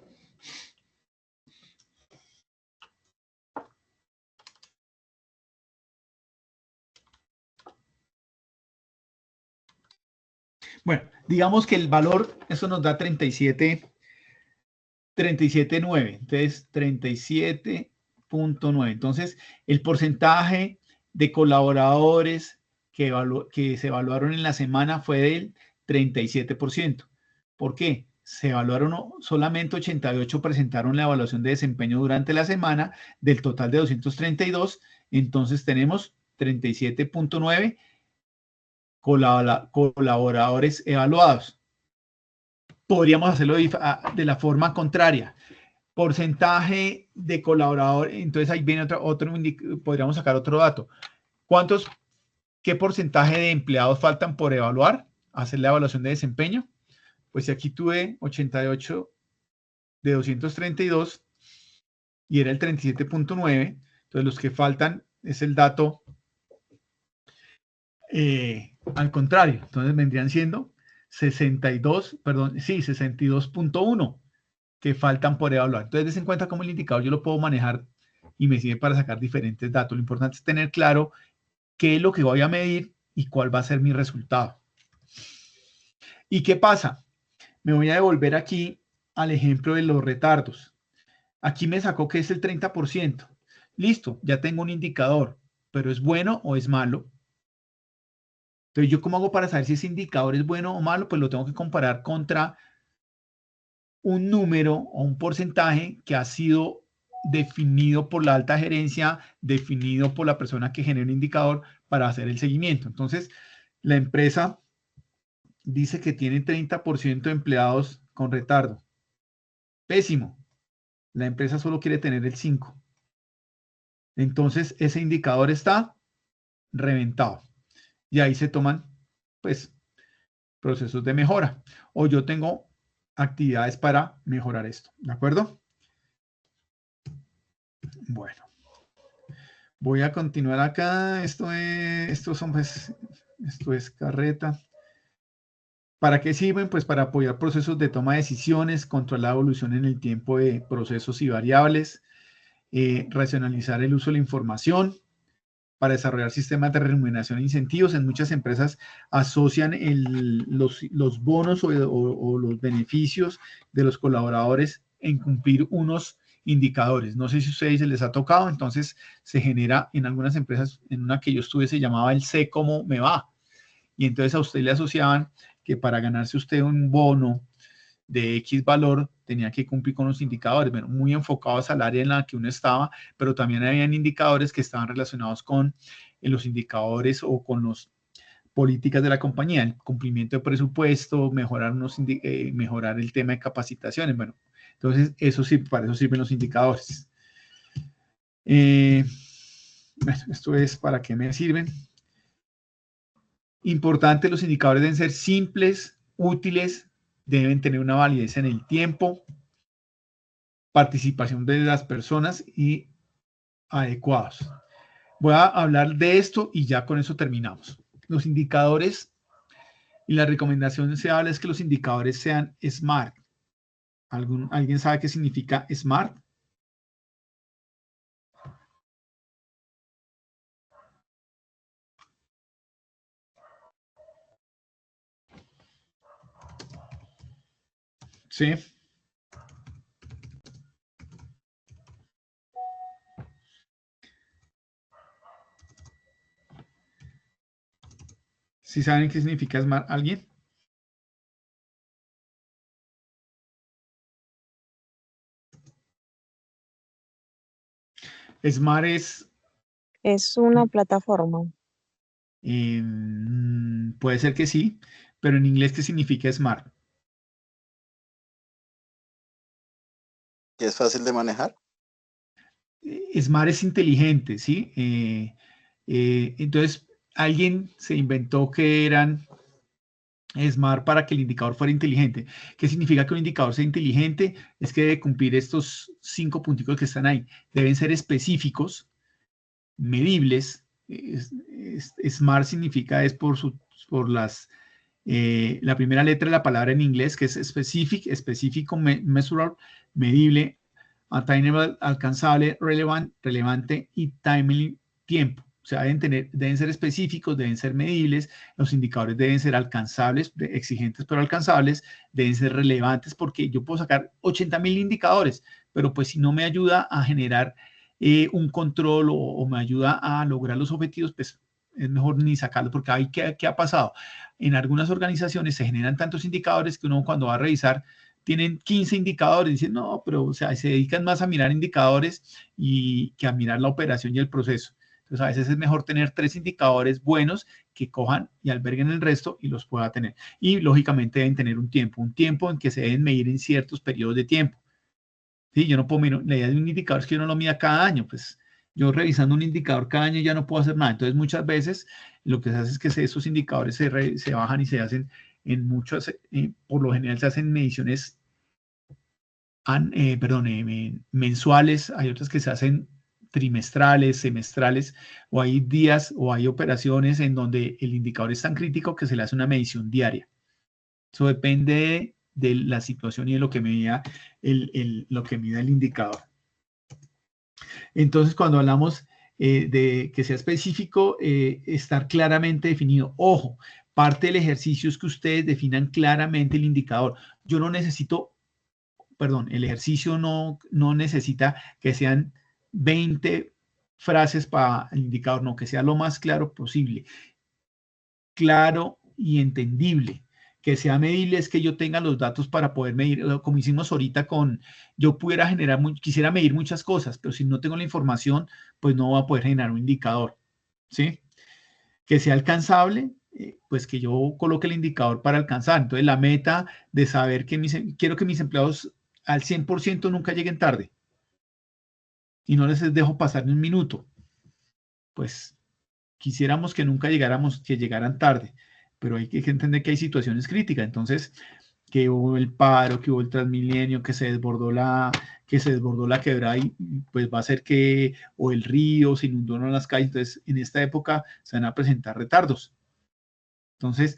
Bueno, digamos que el valor, eso nos da 37.9. Entonces, 37.9. Entonces, el porcentaje de colaboradores que se evaluaron en la semana fue del 37%. ¿Por qué? Se evaluaron solamente 88, presentaron la evaluación de desempeño durante la semana, del total de 232. Entonces, tenemos 37.9 colaboradores evaluados. Podríamos hacerlo de la forma contraria. Porcentaje de colaboradores, entonces ahí viene podríamos sacar otro dato. ¿Qué porcentaje de empleados faltan por evaluar? Hacer la evaluación de desempeño. Pues si aquí tuve 88 de 232 y era el 37.9, entonces los que faltan es el dato al contrario, entonces vendrían siendo 62.1 que faltan por evaluar. Entonces, des en cuenta cómo el indicador yo lo puedo manejar y me sirve para sacar diferentes datos. Lo importante es tener claro qué es lo que voy a medir y cuál va a ser mi resultado. ¿Y qué pasa? Me voy a devolver aquí al ejemplo de los retardos. Aquí me sacó que es el 30%. Listo, ya tengo un indicador, pero ¿es bueno o es malo? Entonces, ¿yo cómo hago para saber si ese indicador es bueno o malo? Pues lo tengo que comparar contra un número o un porcentaje que ha sido definido por la alta gerencia, definido por la persona que genera un indicador para hacer el seguimiento. Entonces, la empresa dice que tiene 30% de empleados con retardo. Pésimo. La empresa solo quiere tener el 5%. Entonces, ese indicador está reventado. Y ahí se toman, pues, procesos de mejora. O yo tengo actividades para mejorar esto. ¿De acuerdo? Bueno. Voy a continuar acá. Esto es carreta. ¿Para qué sirven? Pues para apoyar procesos de toma de decisiones, controlar la evolución en el tiempo de procesos y variables, racionalizar el uso de la información, para desarrollar sistemas de remuneración e incentivos. En muchas empresas asocian los bonos o los beneficios de los colaboradores en cumplir unos indicadores. No sé si a ustedes se les ha tocado, entonces se genera en algunas empresas, en una que yo estuve se llamaba el sé cómo me va. Y entonces a usted le asociaban que para ganarse usted un bono de X valor tenía que cumplir con los indicadores, bueno, muy enfocados al área en la que uno estaba, pero también habían indicadores que estaban relacionados con los indicadores o con las políticas de la compañía, el cumplimiento de presupuesto, mejorar el tema de capacitaciones, bueno, entonces eso sí, para eso sirven los indicadores. Bueno, esto es para qué me sirven. Importante, los indicadores deben ser simples, útiles, deben tener una validez en el tiempo, participación de las personas y adecuados. Voy a hablar de esto y ya con eso terminamos. Los indicadores y la recomendación se habla es que los indicadores sean SMART. ¿Alguien sabe qué significa SMART? Sí. ¿Sí saben qué significa SMART? ¿Alguien? SMART Es una plataforma. Puede ser que sí, pero en inglés, ¿qué significa SMART? ¿Que es fácil de manejar? SMART es inteligente, ¿sí? Entonces, alguien se inventó que eran SMART para que el indicador fuera inteligente. ¿Qué significa que un indicador sea inteligente? Es que debe cumplir estos 5 punticos que están ahí. Deben ser específicos, medibles. SMART significa es por la primera letra de la palabra en inglés, que es specific, específico, measurable, medible, attainable, alcanzable, relevante y timely, tiempo. O sea, deben ser específicos, deben ser medibles, los indicadores deben ser alcanzables, exigentes pero alcanzables, deben ser relevantes porque yo puedo sacar 80,000 indicadores, pero pues si no me ayuda a generar un control o me ayuda a lograr los objetivos, pues es mejor ni sacarlo porque ahí ¿qué ha pasado? En algunas organizaciones se generan tantos indicadores que uno cuando va a revisar tienen 15 indicadores, dicen, no, pero o sea, se dedican más a mirar indicadores que a mirar la operación y el proceso. Entonces, a veces es mejor tener 3 indicadores buenos que cojan y alberguen el resto y los pueda tener. Y, lógicamente, deben tener un tiempo en que se deben medir en ciertos periodos de tiempo. ¿Sí? Yo no puedo mirar, la idea de un indicador es que yo no lo mida cada año, pues yo revisando un indicador cada año ya no puedo hacer nada. Entonces, muchas veces lo que se hace es que esos indicadores se bajan y se hacen en muchas, por lo general se hacen mediciones mensuales, hay otras que se hacen trimestrales, semestrales, o hay días o hay operaciones en donde el indicador es tan crítico que se le hace una medición diaria. Eso depende de la situación y de lo que mida lo que mida el indicador. Entonces, cuando hablamos de que sea específico, estar claramente definido. Ojo, parte del ejercicio es que ustedes definan claramente el indicador. Yo no necesito, perdón, el ejercicio no necesita que sean 20 frases para el indicador, no, que sea lo más claro posible. Claro y entendible. Que sea medible es que yo tenga los datos para poder medir, como hicimos ahorita yo pudiera quisiera medir muchas cosas, pero si no tengo la información, pues no voy a poder generar un indicador, ¿sí? Que sea alcanzable, pues que yo coloque el indicador para alcanzar. Entonces, la meta de saber que quiero que mis empleados al 100% nunca lleguen tarde y no les dejo pasar ni un minuto. Pues quisiéramos que nunca llegaran tarde, pero hay que entender que hay situaciones críticas. Entonces, que hubo el paro, que hubo el Transmilenio, que se desbordó la quebrada y pues va a ser que, o el río se inundó en las calles. Entonces, en esta época se van a presentar retardos. Entonces,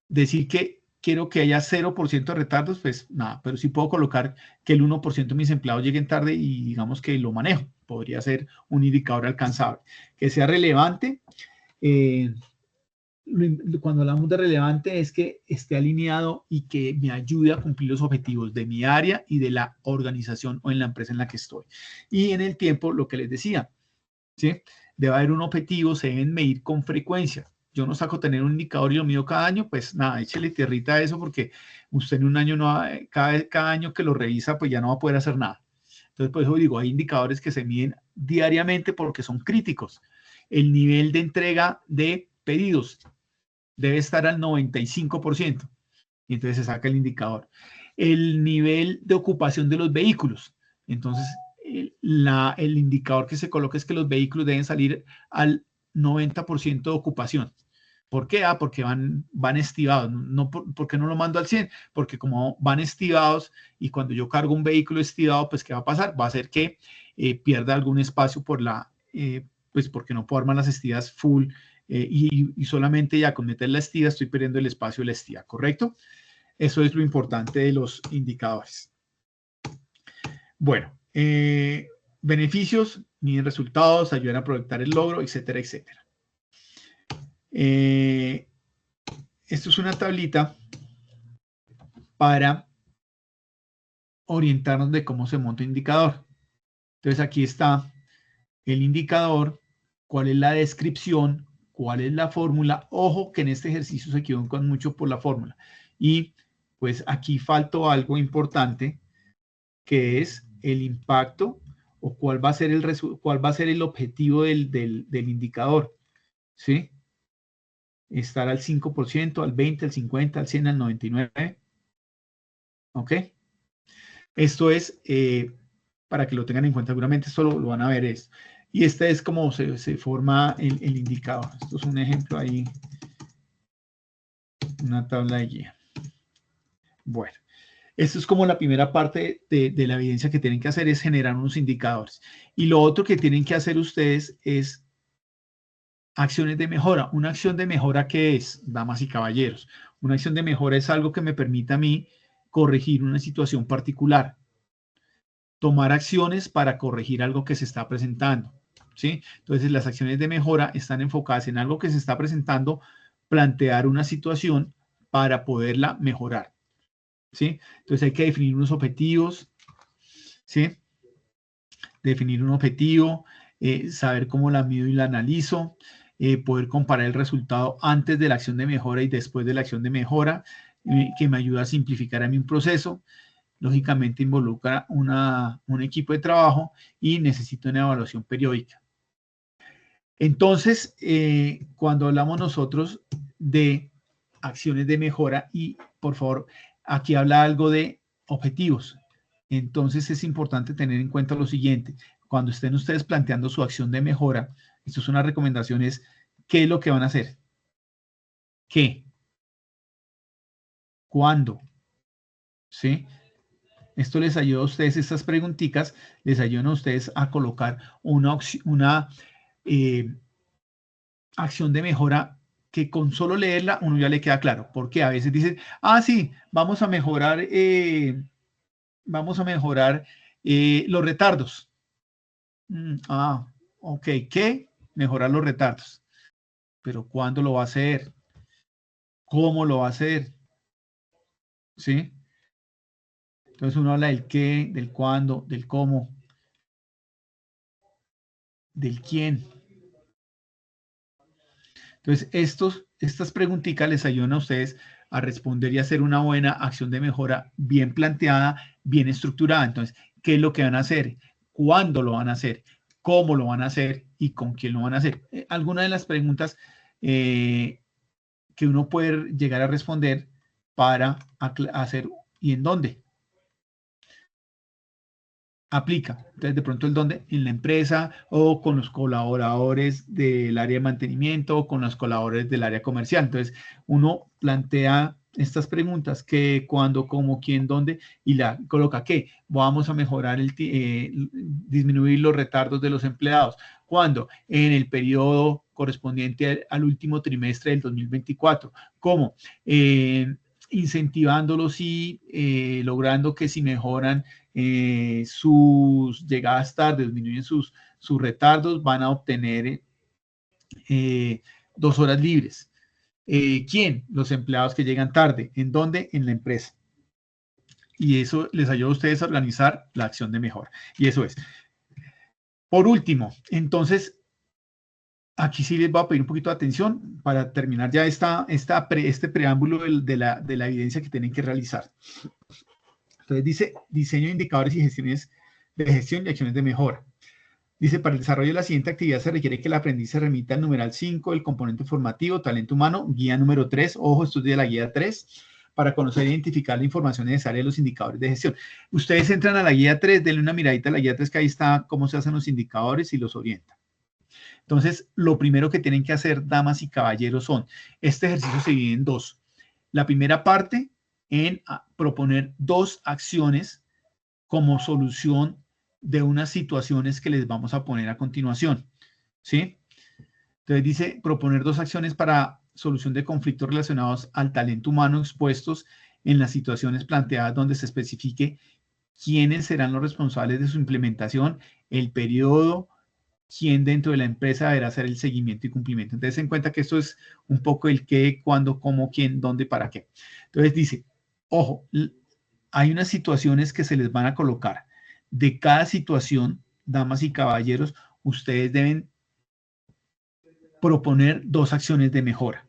decir que quiero que haya 0% de retardos, pues nada, pero sí puedo colocar que el 1% de mis empleados lleguen tarde y digamos que lo manejo. Podría ser un indicador alcanzable. Que sea relevante. Cuando hablamos de relevante es que esté alineado y que me ayude a cumplir los objetivos de mi área y de la organización o en la empresa en la que estoy. Y en el tiempo, lo que les decía, ¿sí? Debe haber un objetivo, se deben medir con frecuencia. yo no saco tener un indicador y lo mido cada año, pues nada, échele tierrita a eso porque usted en un año, cada año que lo revisa, pues ya no va a poder hacer nada. Entonces, por eso digo, hay indicadores que se miden diariamente porque son críticos. El nivel de entrega de pedidos debe estar al 95%. Y entonces se saca el indicador. El nivel de ocupación de los vehículos. Entonces, el indicador que se coloca es que los vehículos deben salir al 90% de ocupación. ¿Por qué? Porque van estivados. No, ¿por qué no lo mando al 100? Porque como van estivados y cuando yo cargo un vehículo estivado, pues ¿qué va a pasar? Va a hacer que pierda algún espacio pues porque no puedo armar las estidas full y solamente ya con meter la estida estoy perdiendo el espacio de la estida, ¿correcto? Eso es lo importante de los indicadores. Bueno, beneficios, miden resultados, ayudan a proyectar el logro, etcétera, etcétera. Esto es una tablita para orientarnos de cómo se monta un indicador. Entonces aquí está el indicador, cuál es la descripción, cuál es la fórmula. Ojo que en este ejercicio se equivocan mucho por la fórmula. Y pues aquí faltó algo importante que es el impacto o cuál va a ser el objetivo del indicador. ¿Sí? Estar al 5%, al 20%, al 50%, al 100%, al 99%. ¿Ok? Esto es, para que lo tengan en cuenta, seguramente esto lo van a ver esto. Y este es como se forma el indicador. Esto es un ejemplo ahí, una tabla de guía. Bueno, esto es como la primera parte de la evidencia que tienen que hacer, es generar unos indicadores. Y lo otro que tienen que hacer ustedes es acciones de mejora. Una acción de mejora, ¿qué es, damas y caballeros? Una acción de mejora es algo que me permita a mí corregir una situación particular. Tomar acciones para corregir algo que se está presentando. ¿Sí? Entonces, las acciones de mejora están enfocadas en algo que se está presentando, plantear una situación para poderla mejorar. ¿Sí? Entonces, hay que definir unos objetivos. ¿Sí? Definir un objetivo, saber cómo la mido y la analizo, poder comparar el resultado antes de la acción de mejora y después de la acción de mejora, que me ayuda a simplificar a mí un proceso. Lógicamente involucra un equipo de trabajo y necesito una evaluación periódica. Entonces, cuando hablamos nosotros de acciones de mejora, y por favor, aquí habla algo de objetivos. Entonces es importante tener en cuenta lo siguiente. Cuando estén ustedes planteando su acción de mejora, esto es una recomendación, es ¿qué es lo que van a hacer? ¿Qué? ¿Cuándo? ¿Sí? Esto les ayuda a ustedes, estas preguntitas, les ayudan a ustedes a colocar una acción de mejora que con solo leerla uno ya le queda claro. Porque a veces dicen, sí, vamos a mejorar los retardos. Ok, ¿qué? Mejorar los retardos. Pero ¿cuándo lo va a hacer? ¿Cómo lo va a hacer? ¿Sí? Entonces uno habla del qué, del cuándo, del cómo, del quién. Entonces estas preguntitas les ayudan a ustedes a responder y hacer una buena acción de mejora bien planteada, bien estructurada. Entonces, ¿qué es lo que van a hacer? ¿Cuándo lo van a hacer? ¿Cómo lo van a hacer? ¿Y con quién lo van a hacer? Algunas de las preguntas que uno puede llegar a responder para hacer y en dónde aplica. Entonces, de pronto el dónde en la empresa o con los colaboradores del área de mantenimiento o con los colaboradores del área comercial. Entonces, uno plantea estas preguntas, qué, cuándo, cómo, quién, dónde, y la coloca qué. Vamos a mejorar, disminuir los retardos de los empleados. ¿Cuándo? En el periodo correspondiente al último trimestre del 2024. ¿Cómo? Incentivándolos y logrando que si mejoran sus llegadas tarde, disminuyen sus retardos, van a obtener 2 horas libres. ¿Quién? Los empleados que llegan tarde. ¿En dónde? En la empresa. Y eso les ayuda a ustedes a organizar la acción de mejora. Y eso es. Por último, entonces, aquí sí les voy a pedir un poquito de atención para terminar ya este preámbulo de la evidencia que tienen que realizar. Entonces dice diseño de indicadores y gestiones de gestión y acciones de mejora. Dice, para el desarrollo de la siguiente actividad se requiere que el aprendiz se remita al numeral 5, el componente formativo, talento humano, guía número 3, ojo, esto es de la guía 3, para conocer e identificar la información necesaria de los indicadores de gestión. Ustedes entran a la guía 3, denle una miradita a la guía 3, que ahí está cómo se hacen los indicadores y los orienta. Entonces, lo primero que tienen que hacer, damas y caballeros, este ejercicio se divide en dos. La primera parte, en proponer 2 acciones como solución de unas situaciones que les vamos a poner a continuación, ¿sí? Entonces dice, proponer 2 acciones para solución de conflictos relacionados al talento humano expuestos en las situaciones planteadas donde se especifique quiénes serán los responsables de su implementación, el periodo, quién dentro de la empresa deberá hacer el seguimiento y cumplimiento. Entonces, en cuenta que esto es un poco el qué, cuándo, cómo, quién, dónde, para qué. Entonces dice, ojo, hay unas situaciones que se les van a colocar. De cada situación, damas y caballeros, ustedes deben proponer 2 acciones de mejora.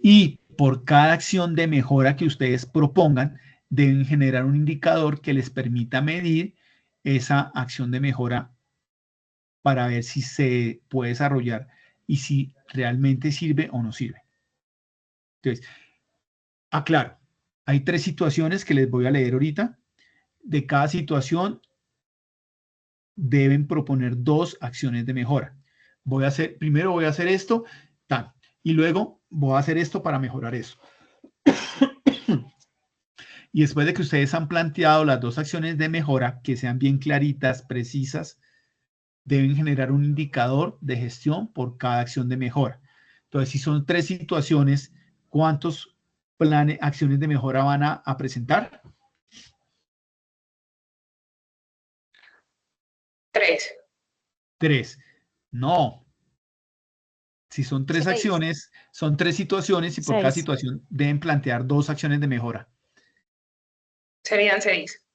Y por cada acción de mejora que ustedes propongan, deben generar un indicador que les permita medir esa acción de mejora para ver si se puede desarrollar y si realmente sirve o no sirve. Entonces, aclaro, hay 3 situaciones que les voy a leer ahorita. De cada situación deben proponer 2 acciones de mejora. Primero voy a hacer esto, tal, y luego voy a hacer esto para mejorar eso. Y después de que ustedes han planteado las 2 acciones de mejora, que sean bien claritas, precisas, deben generar un indicador de gestión por cada acción de mejora. Entonces, si son 3 situaciones, ¿cuántos acciones de mejora van a presentar? 3. No. Si son 3 6. acciones, son 3 situaciones y por cada 6. situación deben plantear 2 acciones de mejora. Serían 6.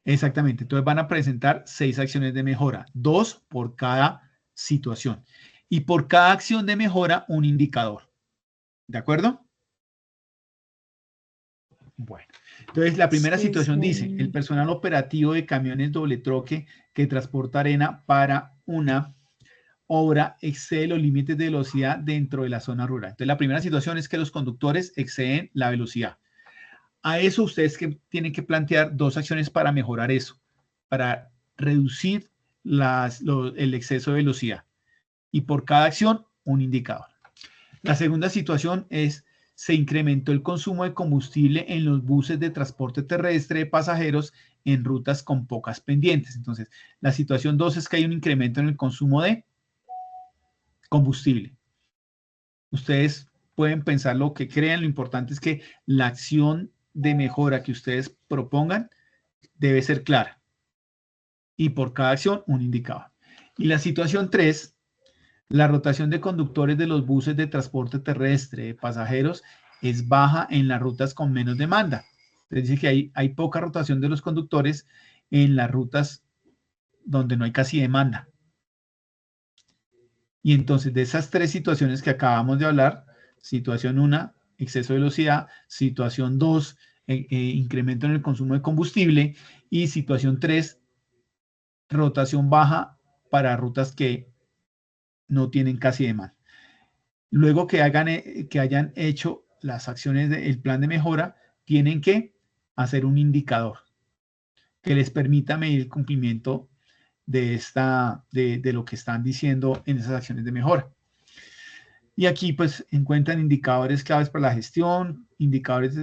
Exactamente. Entonces van a presentar 6 acciones de mejora, 2 por cada situación. Y por cada acción de mejora, un indicador. ¿De acuerdo? Bueno. Entonces, la primera situación dice, el personal operativo de camiones doble troque que transporta arena para una obra excede los límites de velocidad dentro de la zona rural. Entonces, la primera situación es que los conductores exceden la velocidad. A eso ustedes tienen que plantear 2 acciones para mejorar eso, para reducir el exceso de velocidad. Y por cada acción, un indicador. La segunda situación es, se incrementó el consumo de combustible en los buses de transporte terrestre de pasajeros en rutas con pocas pendientes. Entonces, la situación 2 es que hay un incremento en el consumo de combustible. Ustedes pueden pensar lo que crean, lo importante es que la acción de mejora que ustedes propongan debe ser clara. Y por cada acción, un indicador. Y la situación 3, la rotación de conductores de los buses de transporte terrestre de pasajeros es baja en las rutas con menos demanda. Es decir, que hay poca rotación de los conductores en las rutas donde no hay casi demanda. Y entonces, de esas 3 situaciones que acabamos de hablar, situación 1, exceso de velocidad, situación 2, incremento en el consumo de combustible, y situación 3, rotación baja para rutas que no tienen casi demanda. Luego que hayan hecho las acciones del plan de mejora, tienen que hacer un indicador que les permita medir el cumplimiento de lo que están diciendo en esas acciones de mejora. Y aquí pues encuentran indicadores claves para la gestión, indicadores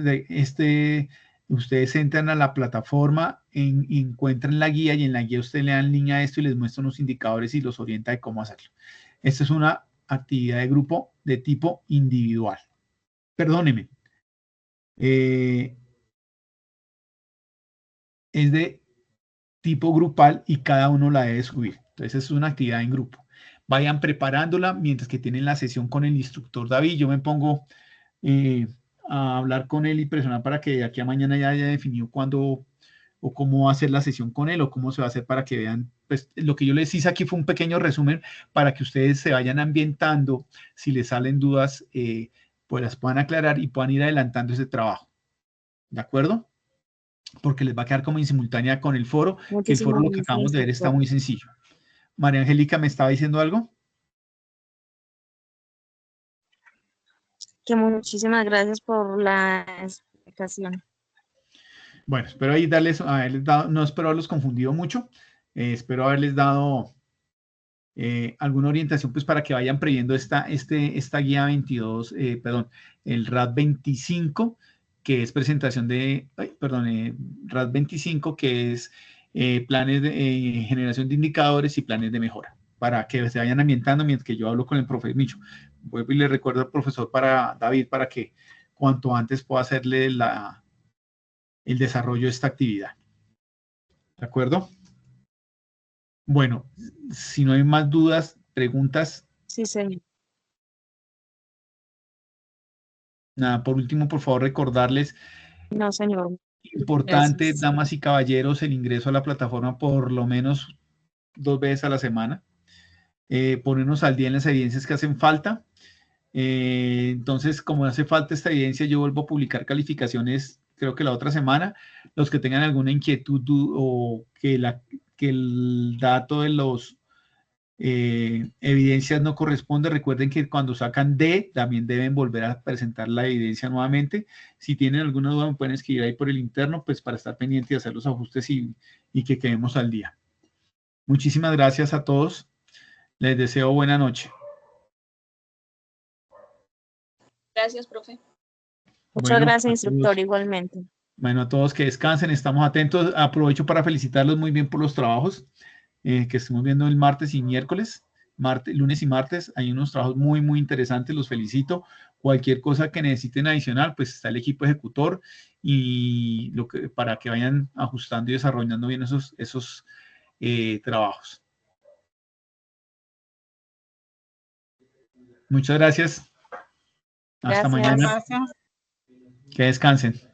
ustedes entran a la plataforma, encuentran la guía y en la guía ustedes le dan línea a esto y les muestra unos indicadores y los orienta de cómo hacerlo. Esta es una actividad de grupo de tipo individual. Perdónenme. Es de tipo grupal y cada uno la debe subir. Entonces es una actividad en grupo. Vayan preparándola mientras que tienen la sesión con el instructor David. Yo me pongo a hablar con él y presionar para que de aquí a mañana ya haya definido cuándo o cómo va a ser la sesión con él, o cómo se va a hacer para que vean, pues lo que yo les hice aquí fue un pequeño resumen para que ustedes se vayan ambientando, si les salen dudas, pues las puedan aclarar y puedan ir adelantando ese trabajo. ¿De acuerdo? Porque les va a quedar como en simultánea con el foro, que el foro Muchísimas lo que acabamos gracias, de ver está doctor. muy sencillo. María Angélica, ¿me estaba diciendo algo? Que muchísimas gracias por la explicación. Bueno, espero ahí haberles dado, no espero haberlos confundido mucho, espero haberles dado alguna orientación pues para que vayan previendo esta guía 22, perdón, el RAD 25, que es presentación de, RAD 25, que es planes de generación de indicadores y planes de mejora, para que se vayan ambientando mientras que yo hablo con el profesor Micho. Vuelvo y le recuerdo al profesor David para que cuanto antes pueda hacerle el desarrollo de esta actividad. ¿De acuerdo? Bueno, si no hay más dudas, preguntas. Sí, señor. Nada, por último, por favor, recordarles, No, señor. importante, Gracias. damas y caballeros, el ingreso a la plataforma por lo menos 2 veces a la semana. Ponernos al día en las evidencias que hacen falta. Entonces, como hace falta esta evidencia, yo vuelvo a publicar calificaciones, creo que la otra semana. Los que tengan alguna inquietud o que el dato de los evidencias no corresponde, recuerden que cuando sacan D, también deben volver a presentar la evidencia nuevamente. Si tienen alguna duda, me pueden escribir ahí por el interno, pues para estar pendiente y hacer los ajustes y que quedemos al día. Muchísimas gracias a todos. Les deseo buena noche. Gracias, profe. Muchas Bueno, gracias, a instructor, todos, igualmente. bueno, a todos que descansen, estamos atentos. Aprovecho para felicitarlos muy bien por los trabajos que estuvimos viendo el martes y miércoles, lunes y martes. Hay unos trabajos muy, muy interesantes, los felicito. Cualquier cosa que necesiten adicional, pues está el equipo ejecutor y para que vayan ajustando y desarrollando bien esos trabajos. Muchas gracias. Hasta Gracias. mañana. Gracias. Que descansen.